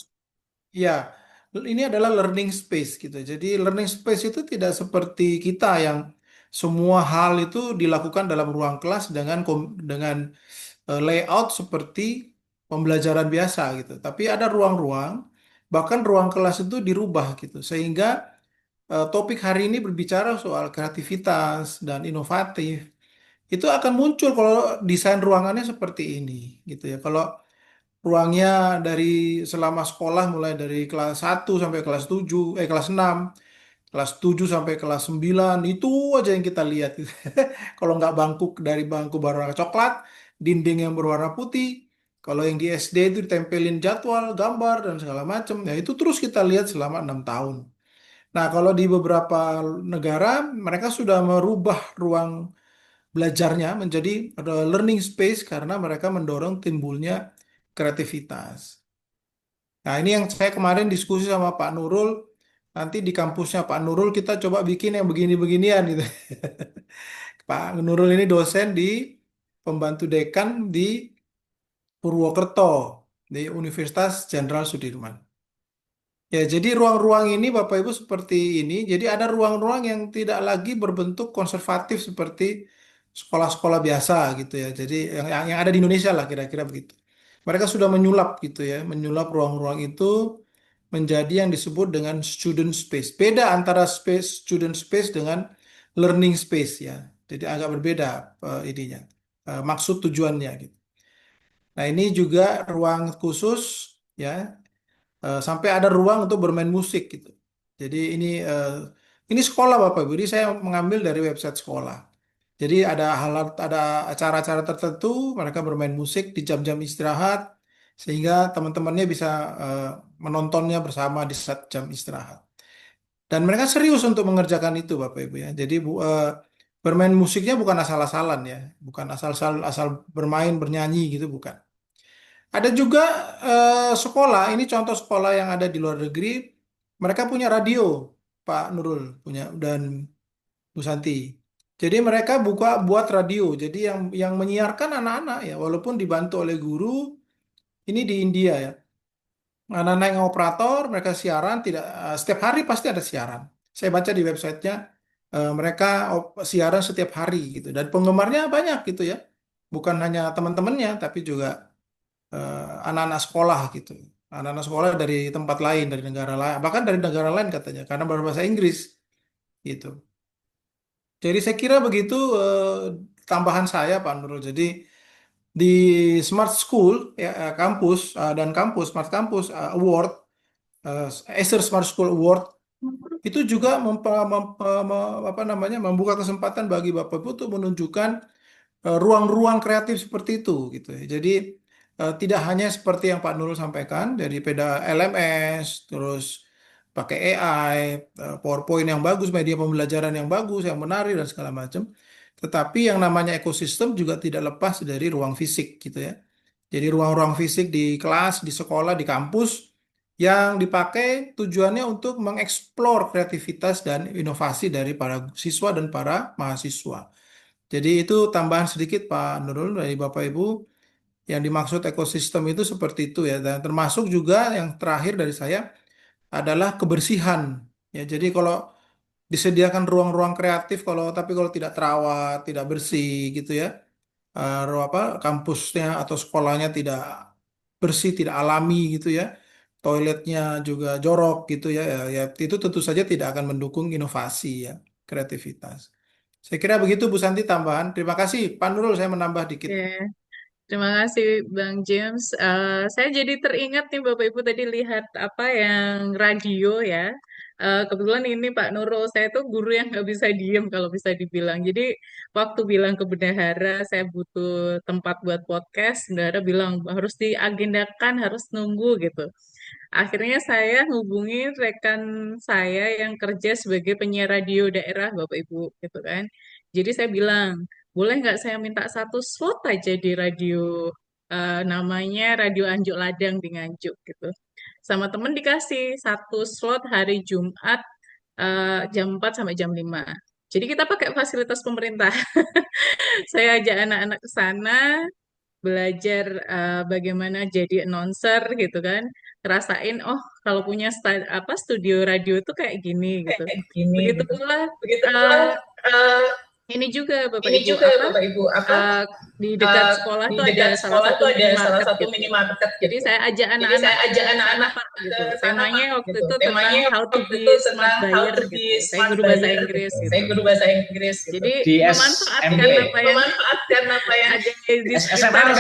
ya ini adalah learning space gitu. Jadi learning space itu tidak seperti kita yang semua hal itu dilakukan dalam ruang kelas dengan layout seperti pembelajaran biasa gitu. Tapi ada ruang-ruang, bahkan ruang kelas itu dirubah gitu. Sehingga topik hari ini berbicara soal kreativitas dan inovatif. Itu akan muncul kalau desain ruangannya seperti ini gitu ya. Kalau ruangnya dari selama sekolah mulai dari kelas 1 sampai kelas 7, kelas 6, kelas 7 sampai kelas 9 itu aja yang kita lihat. Kalau nggak bangku dari bangku berwarna coklat, dinding yang berwarna putih. Kalau yang di SD itu ditempelin jadwal, gambar dan segala macam. Ya itu terus kita lihat selama 6 tahun. Nah, kalau di beberapa negara mereka sudah merubah ruang belajarnya menjadi learning space karena mereka mendorong timbulnya kreativitas. Nah, ini yang saya kemarin diskusi sama Pak Nurul. Nanti di kampusnya Pak Nurul kita coba bikin yang begini-beginian gitu. Pak Nurul ini dosen di pembantu dekan di Purwokerto di Universitas Jenderal Sudirman. Ya, jadi ruang-ruang ini Bapak Ibu seperti ini. Jadi ada ruang-ruang yang tidak lagi berbentuk konservatif seperti sekolah-sekolah biasa gitu ya. Jadi yang ada di Indonesia lah kira-kira begitu. Mereka sudah menyulap gitu ya, menyulap ruang-ruang itu menjadi yang disebut dengan student space. Beda antara space student space dengan learning space ya. Jadi agak berbeda ininya, maksud tujuannya gitu. Nah, ini juga ruang khusus ya, sampai ada ruang untuk bermain musik gitu. Jadi ini sekolah Bapak Ibu. Jadi saya mengambil dari website sekolah. Jadi ada acara-acara tertentu mereka bermain musik di jam-jam istirahat sehingga teman-temannya bisa eh, menontonnya bersama di saat jam istirahat. Dan mereka serius untuk mengerjakan itu Bapak Ibu ya. Jadi bermain musiknya bukan asal-asalan ya, bukan asal bermain bernyanyi gitu bukan. Ada juga sekolah, ini contoh sekolah yang ada di luar negeri, mereka punya radio, Pak Nurul punya dan Bu Santi. Jadi mereka buat radio, jadi yang menyiarkan anak-anak ya, walaupun dibantu oleh guru, ini di India ya. Anak-anak yang operator, mereka siaran tidak setiap hari pasti ada siaran. Saya baca di websitenya mereka siaran setiap hari gitu, dan penggemarnya banyak gitu ya, bukan hanya teman-temannya, tapi juga anak-anak sekolah gitu. Anak-anak sekolah dari tempat lain, dari negara lain, bahkan dari negara lain katanya, karena berbahasa Inggris gitu. Jadi saya kira begitu tambahan saya Pak Nurul. Jadi di Smart School ya, kampus dan kampus Smart Campus Award, Acer Smart School Award itu juga apa namanya membuka kesempatan bagi Bapak Ibu untuk menunjukkan ruang-ruang kreatif seperti itu gitu ya. Jadi tidak hanya seperti yang Pak Nurul sampaikan dari peda LMS, terus pakai AI, PowerPoint yang bagus, media pembelajaran yang bagus, yang menarik dan segala macam. Tetapi yang namanya ekosistem juga tidak lepas dari ruang fisik gitu ya. Jadi ruang-ruang fisik di kelas, di sekolah, di kampus yang dipakai tujuannya untuk mengeksplor kreativitas dan inovasi dari para siswa dan para mahasiswa. Jadi itu tambahan sedikit Pak Nurul dari Bapak Ibu. Yang dimaksud ekosistem itu seperti itu ya. Dan termasuk juga yang terakhir dari saya adalah kebersihan. Ya, jadi kalau disediakan ruang-ruang kreatif kalau tidak terawat, tidak bersih gitu ya. Kampusnya atau sekolahnya tidak bersih, tidak alami gitu ya. Toiletnya juga jorok gitu ya. Ya, itu tentu saja tidak akan mendukung inovasi ya, kreativitas. Saya kira begitu Bu Santi tambahan. Terima kasih Pak Nurul, saya menambah dikit. Ya. Terima kasih Bang James. Saya jadi teringat nih Bapak Ibu tadi lihat apa yang radio ya. Kebetulan ini Pak Nurul, saya tuh guru yang nggak bisa diem kalau bisa dibilang. Jadi waktu bilang ke bendahara saya butuh tempat buat podcast, bendahara bilang harus diagendakan, harus nunggu gitu. Akhirnya saya hubungi rekan saya yang kerja sebagai penyiar radio daerah Bapak Ibu gitu kan. Jadi saya bilang, boleh nggak saya minta satu slot aja di radio namanya Radio Anjuk Ladang di Nganjuk gitu. Sama temen dikasih satu slot hari Jumat jam 4 sampai jam 5. Jadi kita pakai fasilitas pemerintah. Saya ajak anak-anak ke sana, belajar bagaimana jadi announcer gitu kan. Ngerasain, oh kalau punya studio radio itu kayak gini gitu. Begitu pula eh, ini juga Bapak Ibu di dekat sekolah tuh ada salah satu minimarket gitu. Jadi saya ajak anak-anak sana, Pak gitu. Temanya waktu itu tentang how to be smart buyer gitu. Saya guru bahasa Inggris gitu. Jadi Di memanfaatkan apa yang ada di sekitar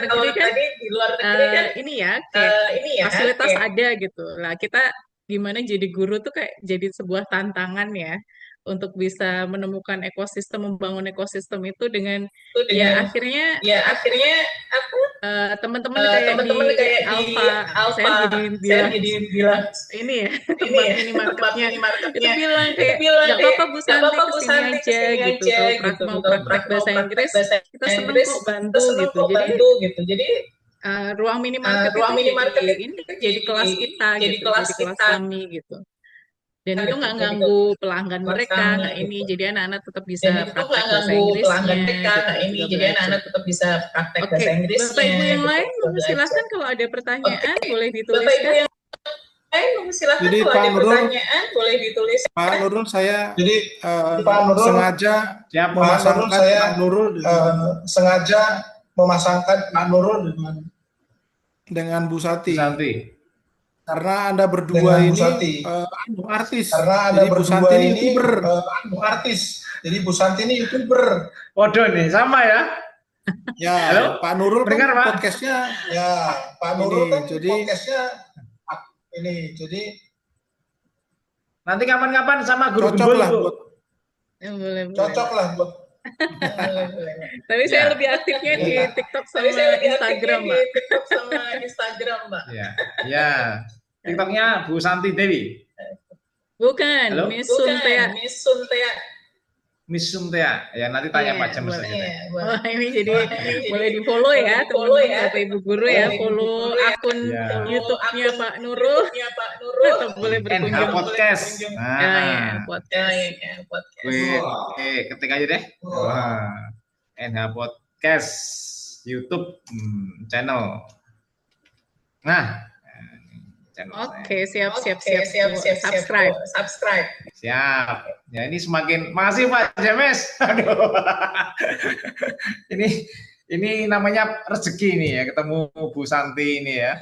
kalau tadi di luar negeri kan ini ya kayak fasilitas ada gitu. Lah kita gimana jadi guru tuh kayak jadi sebuah tantangan ya untuk bisa menemukan ekosistem, membangun ekosistem itu dengan ya akhirnya teman-teman kayak di Alfa, saya jadi bilang ini ya tempat minimarketnya itu bilang kayak nggak apa-apa Bu Santi kesini aja gitu kalau mau praktek bahasa Inggris kita seneng kok bantu gitu jadi ruang minimarket itu jadi kelas kita gitu jadi kelas kami gitu. Dan itu nggak ganggu pelanggan mereka, nggak ini. Jadi anak-anak tetap bisa praktek bahasa Inggrisnya. Oke, Bapak Ibu yang lain, silakan kalau ada pertanyaan boleh dituliskan. Jadi Pak Nurul saya sengaja memasangkan Pak Nurul dengan Bu Santi. Karena Anda berdua ini artis. Jadi Bu Santi ini YouTuber. Jadi Bu Santi ini YouTuber. Waduh nih, sama ya. Ya, halo? Pak Nurul kan podcastnya. Ya, Pak Nurul kan podcastnya ini. Jadi nanti kapan-kapan sama guru cocok lah buat. Boleh. Cocok lah buat. Tapi saya lebih aktifnya di TikTok sama Instagram, Mbak. Ya. TikToknya Bu Santi Dewi. Bukan, Miss Suntea. Miss Suntea. Ya nanti tanya Pak James aja. Wah, ini jadi boleh di-follow ya, teman-teman Bapak Ibu guru ya, follow akun YouTube-nya Pak Nurul. Atau boleh berkunjung NH Podcast. Podcast. Oke, ketik aja deh. NH Podcast YouTube channel. Nah, Oke, siap. Subscribe. Siap. Ya ini semakin makasih Pak James. Aduh. ini namanya rezeki nih ya ketemu Bu Santi ini ya.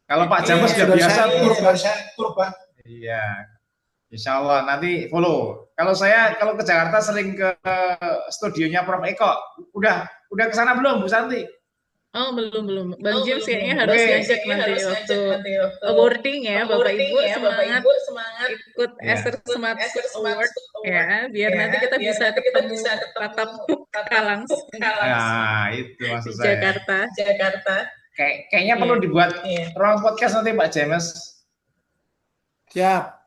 Kalau Pak James sudah biasa tur Pak. Iya. Insya Allah nanti follow. Kalau ke Jakarta sering ke studionya Prof Eko. Udah ke sana belum Bu Santi? Oh belum. Bang James kayaknya harus ngajak nanti waktu awarding ya Bapak Ibu semangat ikut Eser Smart Award ya biar nanti kita bisa ketemu tatap muka langsung itu maksud di Jakarta. Kayaknya perlu dibuat ruang podcast nanti Pak James. Siap.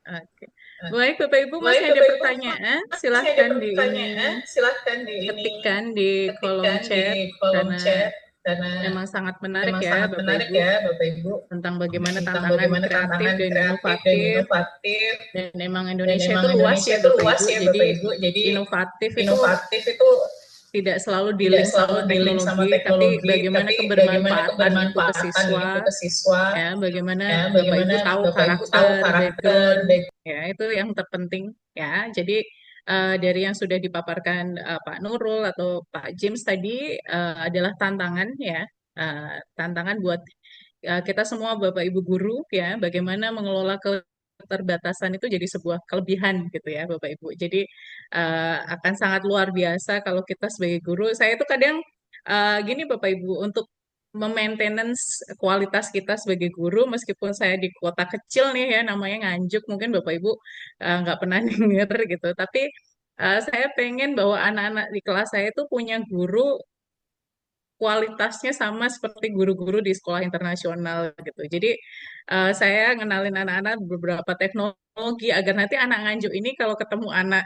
Oke. Baik, Bapak Ibu Baik, masih ada Bapak Ibu, pertanyaan, masih ada silahkan di ini pertanyaan, silahkan di ini ketikkan di kolom ketikkan di chat kolom karena chat karena memang sangat menarik memang ya sangat Bapak menarik Ibu ya Bapak Ibu tentang bagaimana tentang tantangan bagaimana kreatif tantangan dan kreatif dan inovatif inovatif dan memang dan Indonesia memang itu luas Indonesia ya itu Bapak luas Ibu. ya Jadi Bapak Ibu. Jadi inovatif itu inovatif itu tidak selalu tidak di-link sama selalu di-link sama teknologi, tapi teknologi, bagaimana tapi bagaimana kebermanfaatan itu ke kebermanfaatan siswa, itu ke siswa, ya, bagaimana ya, Bapak Ibu bagaimana tahu Bapak Ibu tahu karakter, karakter, background, ya, itu yang terpenting, ya. Jadi dari yang sudah dipaparkan Pak Nurul atau Pak James tadi adalah tantangan, ya, tantangan buat kita semua Bapak Ibu guru, ya, bagaimana mengelola keterbatasan itu jadi sebuah kelebihan gitu ya Bapak Ibu. Jadi akan sangat luar biasa kalau kita sebagai guru. Saya itu kadang gini Bapak Ibu, untuk memaintenance kualitas kita sebagai guru, meskipun saya di kota kecil nih ya, namanya Nganjuk, mungkin Bapak Ibu nggak pernah denger gitu, tapi saya pengen bahwa anak-anak di kelas saya itu punya guru kualitasnya sama seperti guru-guru di sekolah internasional gitu. Jadi saya ngenalin anak-anak beberapa teknologi agar nanti anak Nganjuk ini kalau ketemu anak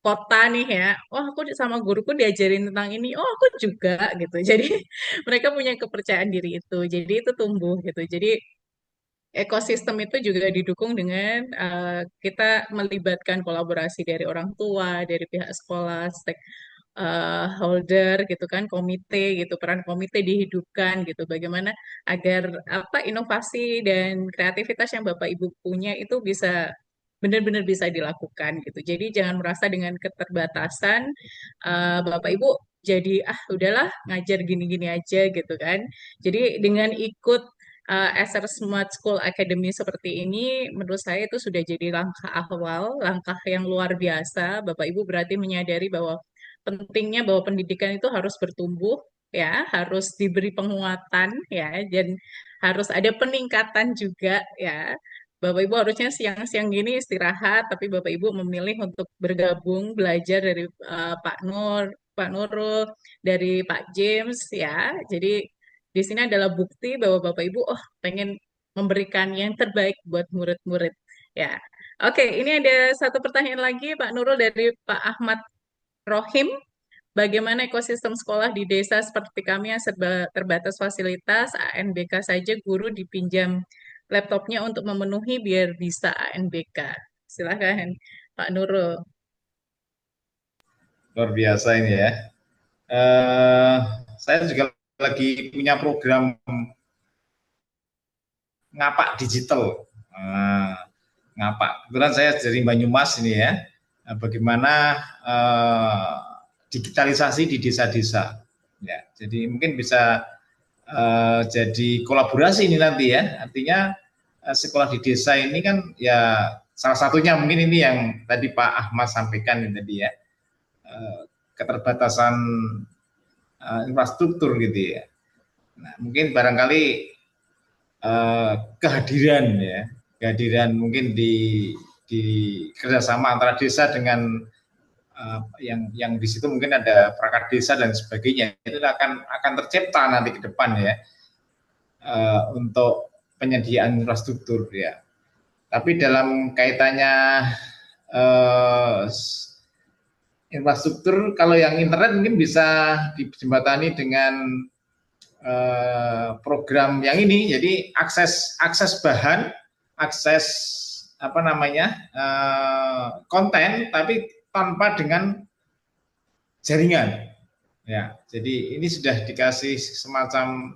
kota nih ya, wah aku sama guruku diajarin tentang ini, oh aku juga gitu. Jadi mereka punya kepercayaan diri itu. Jadi itu tumbuh gitu. Jadi ekosistem itu juga didukung dengan kita melibatkan kolaborasi dari orang tua, dari pihak sekolah, stakeholder gitu kan, komite gitu, peran komite dihidupkan gitu. Bagaimana agar apa inovasi dan kreativitas yang Bapak Ibu punya itu bisa benar-benar bisa dilakukan gitu. Jadi jangan merasa dengan keterbatasan Bapak Ibu jadi udahlah ngajar gini-gini aja gitu kan. Jadi dengan ikut SR Smart School Academy seperti ini, menurut saya itu sudah jadi langkah awal, langkah yang luar biasa. Bapak Ibu berarti menyadari bahwa pentingnya bahwa pendidikan itu harus bertumbuh, ya, harus diberi penguatan, ya, dan harus ada peningkatan juga, ya. Bapak Ibu harusnya siang-siang gini istirahat, tapi Bapak Ibu memilih untuk bergabung belajar dari Pak Nurul, dari Pak James, ya. Jadi di sini adalah bukti bahwa Bapak Ibu pengen memberikan yang terbaik buat murid-murid, ya. Oke, ini ada satu pertanyaan lagi Pak Nurul dari Pak Ahmad Rohim. Bagaimana ekosistem sekolah di desa seperti kami yang serba terbatas fasilitas, ANBK saja guru dipinjam laptopnya untuk memenuhi biar bisa ANBK. Silahkan Pak Nurul. Luar biasa ini ya. Eh, saya juga lagi punya program ngapak digital. Ngapak. Kebetulan saya dari Banyumas ini ya. Bagaimana digitalisasi di desa-desa. Ya, jadi mungkin bisa jadi kolaborasi ini nanti ya. Artinya sekolah di desa ini kan ya salah satunya mungkin ini yang tadi Pak Ahmad sampaikan ini tadi ya. Keterbatasan infrastruktur gitu ya. Nah, mungkin barangkali kehadiran mungkin di kerjasama antara desa dengan yang di situ mungkin ada perangkat desa dan sebagainya itu akan tercipta nanti ke depan ya untuk penyediaan infrastruktur ya. Tapi dalam kaitannya infrastruktur, kalau yang internet mungkin bisa dijembatani dengan program yang ini. Jadi akses bahan, akses apa namanya konten, tapi tanpa dengan jaringan. Ya, jadi ini sudah dikasih semacam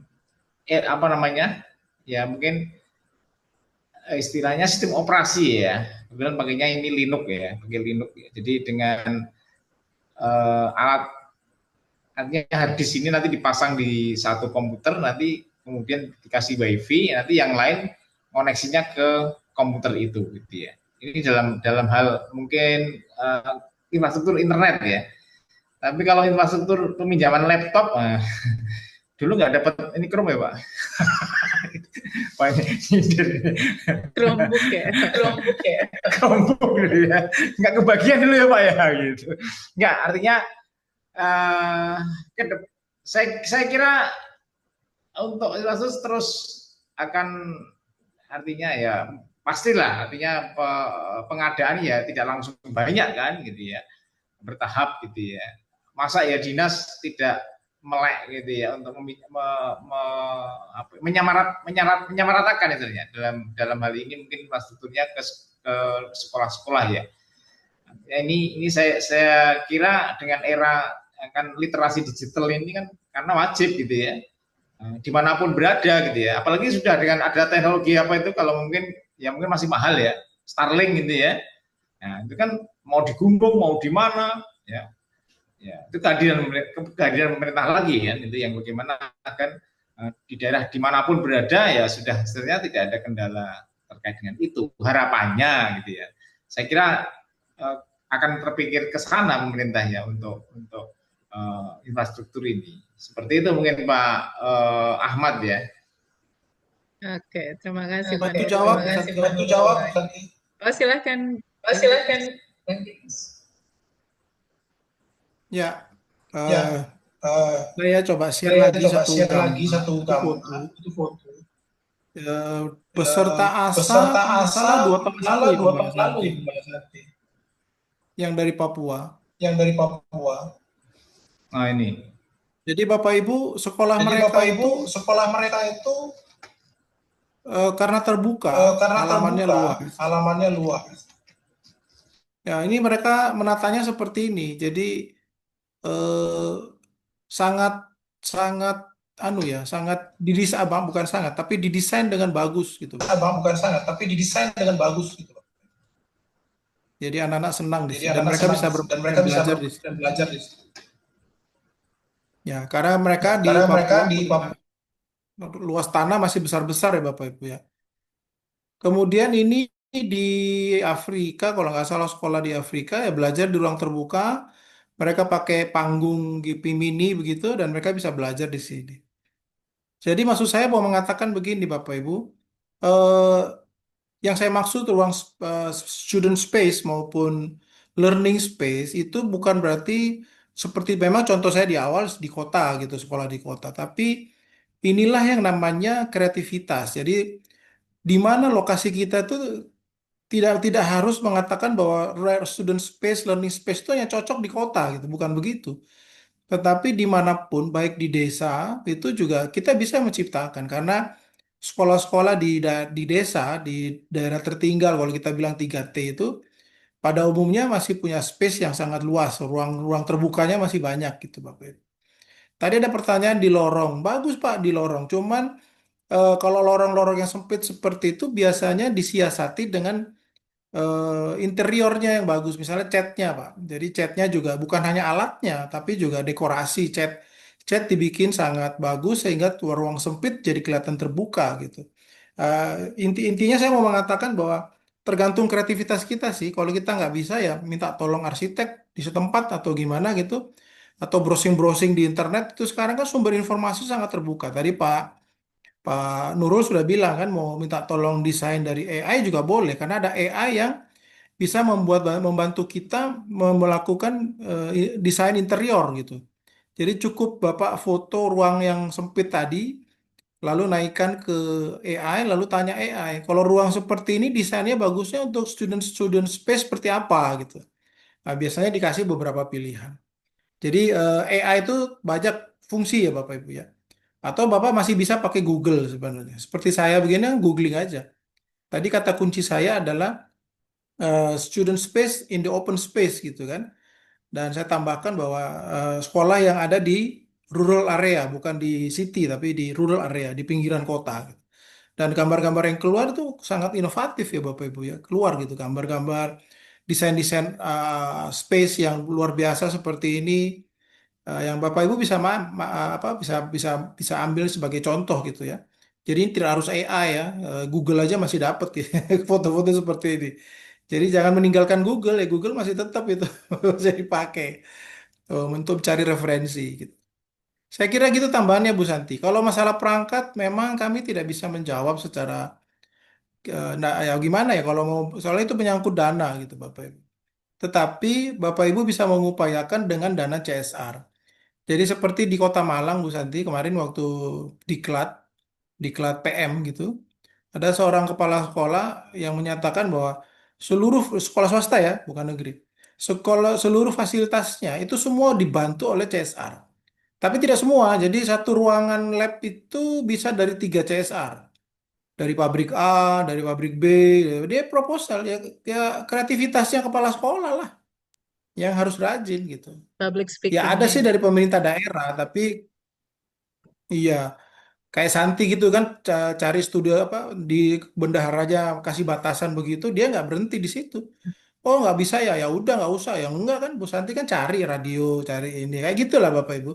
apa namanya, ya mungkin istilahnya sistem operasi ya. Kemudian pakainya ini Linux ya, pakai Linux. Ya. Jadi dengan alat artinya harddisk ini nanti dipasang di satu komputer, nanti kemudian dikasih wifi, nanti yang lain koneksinya ke komputer itu, gitu ya. Ini dalam hal mungkin infrastruktur internet ya. Tapi kalau infrastruktur peminjaman laptop, dulu nggak dapat ini Chrome ya Pak. Chromebook ya. Chromebook gitu ya. Nggak kebagian dulu ya Pak ya gitu. Nggak, artinya saya kira untuk infrastruktur terus akan artinya ya pastilah artinya pengadaan ya tidak langsung banyak kan gitu ya, bertahap gitu ya. Masa ya dinas tidak melek gitu ya untuk menyamaratakan itu ya dalam hal ini mungkin infrastrukturnya ke sekolah-sekolah ya. Ya, ini saya kira dengan era kan literasi digital ini kan karena wajib gitu ya, dimanapun berada gitu ya, apalagi sudah dengan ada teknologi apa itu, kalau mungkin ya mungkin masih mahal ya, Starlink gitu ya. Nah itu kan mau di Gunggung mau di mana ya, ya itu kehadiran pemerintah lagi kan, itu yang bagaimana akan di daerah dimanapun berada ya sudah sebenarnya tidak ada kendala terkait dengan itu, harapannya gitu ya. Saya kira akan terpikir ke sana pemerintah ya untuk infrastruktur ini. Seperti itu mungkin Pak Ahmad ya. Oke, terima kasih Pak Bantu Nurul. jawab, Bantu jawab nanti. Oh, silahkan. Silakan. ya. Ya, Saya coba share saya lagi coba satu share gambar. lagi satu Itu foto. gambar. Itu foto. Peserta ASA, Peserta kalau nggak ASA salah 2 tahun lalu salah itu 2 Mbak tahun lalu Santi, itu Mbak Santi, yang dari Papua. yang dari Papua. Nah ini. Jadi Bapak Ibu sekolah Jadi mereka Bapak itu Ibu sekolah mereka itu karena terbuka, karena halamannya terbuka, luas. halamannya luas. Ya, ini mereka menatanya seperti ini. Jadi eh, sangat sangat sangat didesain, bukan sangat, tapi didesain dengan bagus gitu, Pak. Abang bukan sangat, tapi didesain dengan bagus gitu. Jadi anak-anak senang di Jadi situ dan anak-anak mereka senang bisa dan bermain mereka dan bisa belajar di situ. dan belajar di situ. Ya, karena mereka di Karena mereka Papua di punya Papua luas tanah masih besar-besar ya Bapak Ibu ya. Kemudian ini di Afrika, kalau nggak salah sekolah di Afrika ya belajar di ruang terbuka. Mereka pakai panggung GP mini begitu dan mereka bisa belajar di sini. Jadi maksud saya mau mengatakan begini Bapak Ibu, eh, yang saya maksud ruang student space maupun learning space itu bukan berarti seperti memang contoh saya di awal di kota gitu, sekolah di kota, tapi inilah yang namanya kreativitas. Jadi di mana lokasi kita itu tidak tidak harus mengatakan bahwa student space, learning space itu hanya cocok di kota gitu, bukan begitu. Tetapi dimanapun, baik di desa itu juga kita bisa menciptakan karena sekolah-sekolah di desa, di daerah tertinggal, kalau kita bilang 3T itu pada umumnya masih punya space yang sangat luas, ruang-ruang terbukanya masih banyak gitu Bapak Ibu. Tadi ada pertanyaan di lorong, bagus Pak di lorong, cuman kalau lorong-lorong yang sempit seperti itu biasanya disiasati dengan interiornya yang bagus, misalnya catnya Pak. Jadi catnya juga bukan hanya alatnya, tapi juga dekorasi cat. Cat dibikin sangat bagus sehingga ruang sempit jadi kelihatan terbuka gitu. Intinya saya mau mengatakan bahwa tergantung kreativitas kita sih. Kalau kita nggak bisa ya minta tolong arsitek di setempat atau gimana gitu. Atau browsing-browsing di internet itu sekarang kan sumber informasi sangat terbuka. Tadi Pak Nurul sudah bilang kan mau minta tolong desain dari AI juga boleh karena ada AI yang bisa membantu kita melakukan desain interior gitu. Jadi cukup Bapak foto ruang yang sempit tadi, lalu naikkan ke AI, lalu tanya AI, kalau ruang seperti ini desainnya bagusnya untuk student-student space seperti apa gitu. Nah, biasanya dikasih beberapa pilihan. Jadi AI itu banyak fungsi ya Bapak Ibu ya. Atau Bapak masih bisa pakai Google sebenarnya. Seperti saya begini, googling aja. Tadi kata kunci saya adalah student space in the open space gitu kan. Dan saya tambahkan bahwa sekolah yang ada di rural area, bukan di city, tapi di rural area, di pinggiran kota. Dan gambar-gambar yang keluar itu sangat inovatif ya Bapak Ibu ya. Keluar gitu gambar-gambar desain-desain space yang luar biasa seperti ini, yang Bapak Ibu bisa apa bisa bisa bisa ambil sebagai contoh gitu ya. Jadi tidak harus AI ya, Google aja masih dapat ya foto-foto seperti ini. Jadi jangan meninggalkan Google ya, Google masih tetap itu bisa dipakai untuk cari referensi gitu. Saya kira gitu tambahannya Bu Santi. Kalau masalah perangkat memang kami tidak bisa menjawab secara nah, ya gimana ya kalau mau, soalnya itu menyangkut dana gitu Bapak Ibu. Tetapi Bapak Ibu bisa mengupayakan dengan dana CSR. Jadi seperti di Kota Malang Bu Santi kemarin waktu diklat diklat PM gitu, Ada seorang kepala sekolah yang menyatakan bahwa seluruh sekolah swasta ya, bukan negeri, seluruh fasilitasnya itu semua dibantu oleh CSR. Tapi tidak semua. Jadi satu ruangan lab itu bisa dari 3 CSR. Dari pabrik A, dari pabrik B, dia proposal ya, ya kreativitasnya kepala sekolah lah yang harus rajin gitu. Public Ya ada speakingnya sih ya. dari pemerintah daerah, tapi iya kayak Santi gitu kan cari studio apa di bendahara aja kasih batasan begitu dia nggak berhenti di situ. Oh nggak bisa ya, ya udah nggak usah ya enggak kan Bu Santi kan cari radio cari ini kayak gitulah Bapak Ibu.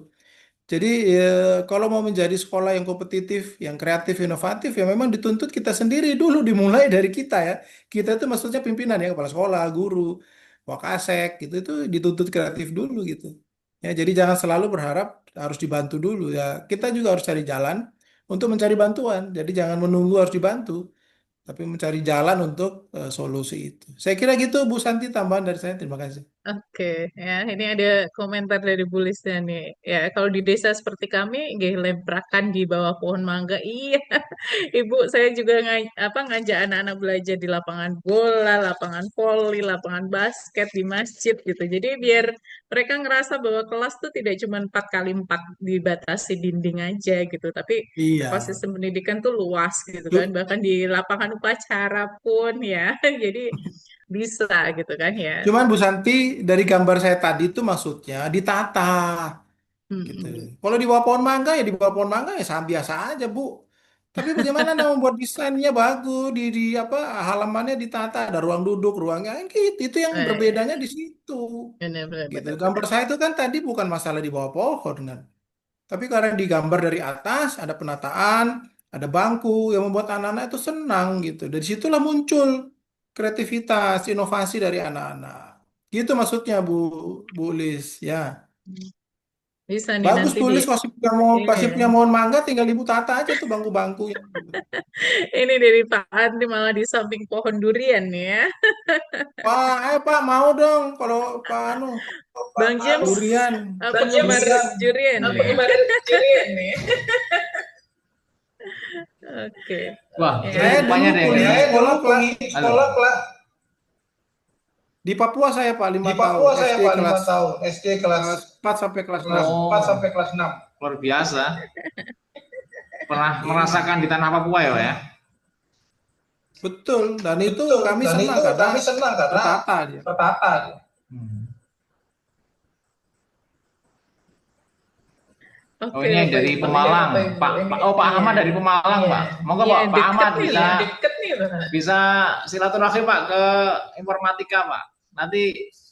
Jadi ya, kalau mau menjadi sekolah yang kompetitif, yang kreatif, inovatif, ya memang dituntut kita sendiri dulu, dimulai dari kita ya. Kita itu maksudnya pimpinan ya, kepala sekolah, guru, wakasek, gitu itu dituntut kreatif dulu gitu. Ya, jadi jangan selalu berharap harus dibantu dulu ya. Kita juga harus cari jalan untuk mencari bantuan. Jadi jangan menunggu harus dibantu, tapi mencari jalan untuk solusi itu. Saya kira gitu Bu Santi, tambahan dari saya. Terima kasih. Oke, ya ini ada komentar dari Bu Lisda nih. Ya, kalau di desa seperti kami, nggih lebrakan di bawah pohon mangga. Iya, Ibu, saya juga ngajak anak-anak belajar di lapangan bola, lapangan voli, lapangan basket di masjid gitu. Jadi biar mereka ngerasa bahwa kelas tuh tidak cuma 4 kali 4 dibatasi dinding aja gitu, tapi Iya. ekosistem pendidikan tuh luas gitu kan. Bahkan di lapangan upacara pun ya. Jadi bisa gitu kan ya. Cuman Bu Santi dari gambar saya tadi itu maksudnya ditata gitu. Mm-mm. Kalau di bawah pohon mangga ya di bawah pohon mangga ya sama biasa aja Bu. Tapi bagaimana Anda membuat desainnya bagus di apa halamannya ditata ada ruang duduk ruangnya gitu itu yang Eh, berbedanya di situ benar, benar, gitu. benar, Gambar benar. saya itu kan tadi bukan masalah di bawah pohon kan. Tapi karena digambar dari atas ada penataan, ada bangku yang membuat anak-anak itu senang gitu. Dari situlah muncul kreativitas, inovasi dari anak-anak. Gitu maksudnya Bu Lis ya. Bisa nih Bagus nanti Bu di Lis iya. kasih punya mohon mangga tinggal Ibu tata aja tuh bangku-bangku yang Ini dari Pak Andi malah di samping pohon durian nih ya. Pak, Pak mau dong kalau Pak Anu Bang James durian. penggemar durian nih. Penggemar durian nih. Oke. Wah, Ya. ini Saya dulu rupanya deh kuliah kayaknya. sekolah kelas Halo. di Papua saya Pak 5 tahun SD kelas kelas 4 sampai kelas 6. Oh, luar biasa. Pernah merasakan di tanah Papua ya? Betul, dan itu kami senang karena tertata dia. Hmm. Oke, Oh, ini yang Bapak dari Ibu. Pemalang. Iya, Bapak Ibu. Oh, Pak Iya. Ahmad dari Pemalang, Iya. Pak. Monggo Iya, Pak, Pak deket Ahmad nih bisa lah. Deket nih, Pak. bisa silaturahmi Pak ke informatika, Pak. Nanti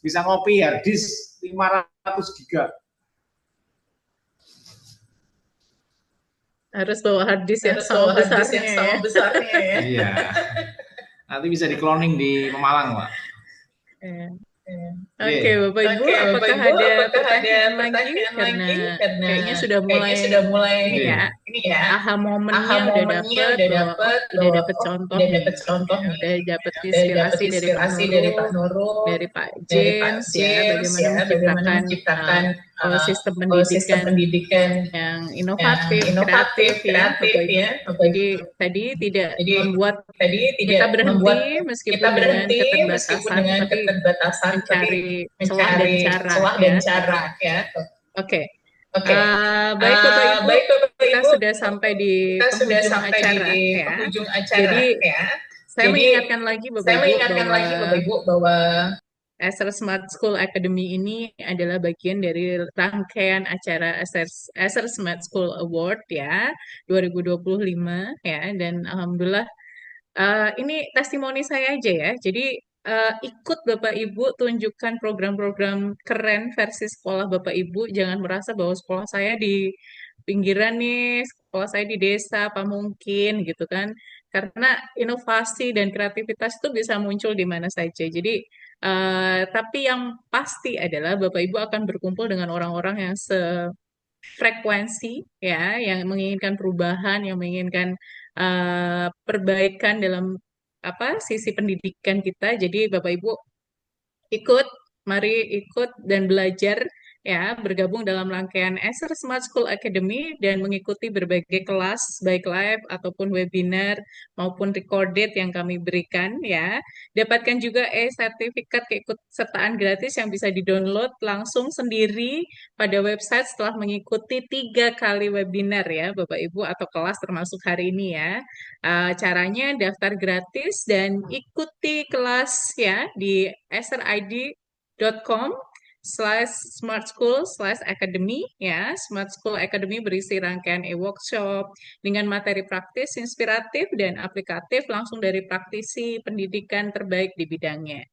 bisa ngopi hard disk 500 giga. Harus bawa hard disk yang Harus sama bawa hard disk besarnya yang ya. sama besarnya ya. Iya. Nanti bisa di cloning di Pemalang, Pak. Iya. Oke. Oke, Bapak Ibu, Oke, Bapak apakah Ibu, ada apakah ada pertanyaan lagi? pertanyaan Karena lagi? Karena kayaknya sudah kayaknya sudah mulai ini ya, ini ya. aha Aha momennya udah momennya dapet udah bahwa dapet udah bahwa dapet contoh udah nih, dapet contoh ya, nih, udah dapet udah dapet inspirasi dari Pak inspirasi dari Pak Nurul, Nurul, dari Pak dari Pak James ya, James bagaimana ya, bagaimana menciptakan sistem sistem pendidikan pendidikan yang yang inovatif, inovatif, kreatif ya, Bapak Ibu. ya, Bapak Jadi Ibu. tadi tidak Jadi membuat tadi kita tidak berhenti membuat kita meskipun dengan berhenti meskipun keterbatasan, dengan tapi keterbatasan, tapi mencari celah dan mencari cara celah ya. dan cara ya. Oke. Oke. Baik Bapak Ibu, Baik Bapak kita Ibu, sudah sampai di kita sudah penghujung sampai acara di ya. penghujung acara Jadi ya. saya Jadi mengingatkan lagi Bapak saya Ibu mengingatkan bahwa lagi Bapak Ibu bahwa Acer Smart School Academy ini adalah bagian dari rangkaian acara Acer Smart School Award ya 2025 ya, dan alhamdulillah ini testimoni saya aja ya. Jadi ikut Bapak Ibu tunjukkan program-program keren versi sekolah Bapak Ibu. Jangan merasa bahwa sekolah saya di pinggiran nih, sekolah saya di desa, apa mungkin gitu kan. Karena inovasi dan kreativitas itu bisa muncul di mana saja. Jadi tapi yang pasti adalah Bapak Ibu akan berkumpul dengan orang-orang yang sefrekuensi ya, yang menginginkan perubahan, yang menginginkan perbaikan dalam apa sisi pendidikan kita. Jadi Bapak Ibu ikut, mari ikut dan belajar ya bergabung dalam rangkaian Acer Smart School Academy dan mengikuti berbagai kelas baik live ataupun webinar maupun recorded yang kami berikan ya. Dapatkan juga sertifikat keikutsertaan gratis yang bisa di-download langsung sendiri pada website setelah mengikuti 3 kali webinar ya Bapak Ibu atau kelas termasuk hari ini ya. Caranya daftar gratis dan ikuti kelas ya di acerid.com/smartschool/academy ya. Smart School Academy berisi rangkaian e-workshop dengan materi praktis, inspiratif, dan aplikatif langsung dari praktisi pendidikan terbaik di bidangnya.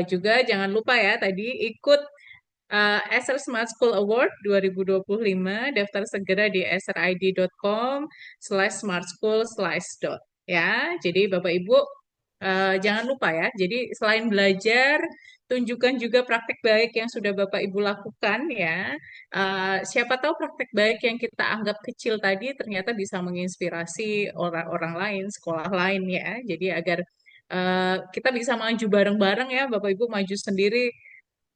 Juga jangan lupa ya tadi ikut Acer Smart School Award 2025, daftar segera di acerid.com/smartschool/dot ya. Jadi Bapak Ibu jangan lupa ya. Jadi selain belajar, tunjukkan juga praktek baik yang sudah Bapak Ibu lakukan ya. Siapa tahu praktek baik yang kita anggap kecil tadi ternyata bisa menginspirasi orang-orang lain, sekolah lain ya. Jadi agar kita bisa maju bareng-bareng ya, Bapak Ibu maju sendiri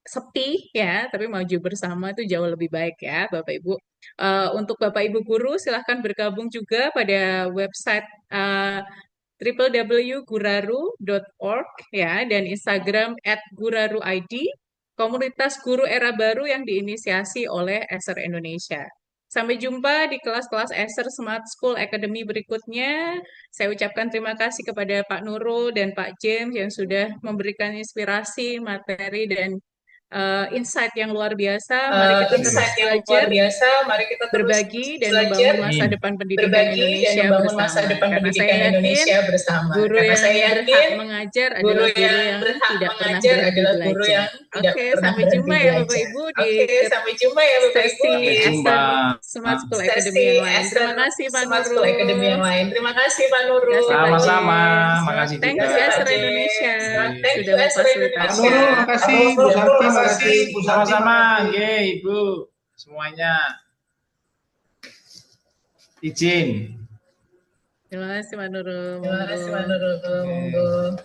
sepi ya, tapi maju bersama itu jauh lebih baik ya, Bapak Ibu. Untuk Bapak Ibu guru, silahkan bergabung juga pada website www.guraru.org ya dan Instagram @guraruid, komunitas guru era baru yang diinisiasi oleh Acer Indonesia. Sampai jumpa di kelas-kelas Acer Smart School Academy berikutnya. Saya ucapkan terima kasih kepada Pak Nurul dan Pak James yang sudah memberikan inspirasi, materi, dan insight yang luar biasa. Mari kita terus belajar, berbagi, dan membangun masa depan pendidikan Indonesia bersama. Karena saya yakin guru yang berhak mengajar adalah guru yang tidak pernah berhenti belajar. Oke, sampai jumpa ya Bapak Ibu di sesi Acer Smart School Academy yang lain. Terima kasih Pak Nurul. Sama-sama, makasih Thank you juga. Acer Indonesia sudah Pak memfasilitasi. Nurul, makasih. Bu Santi, makasih. Sama-sama, nggih, Ibu. Semuanya izin. Terima kasih Pak Nurul. Monggo.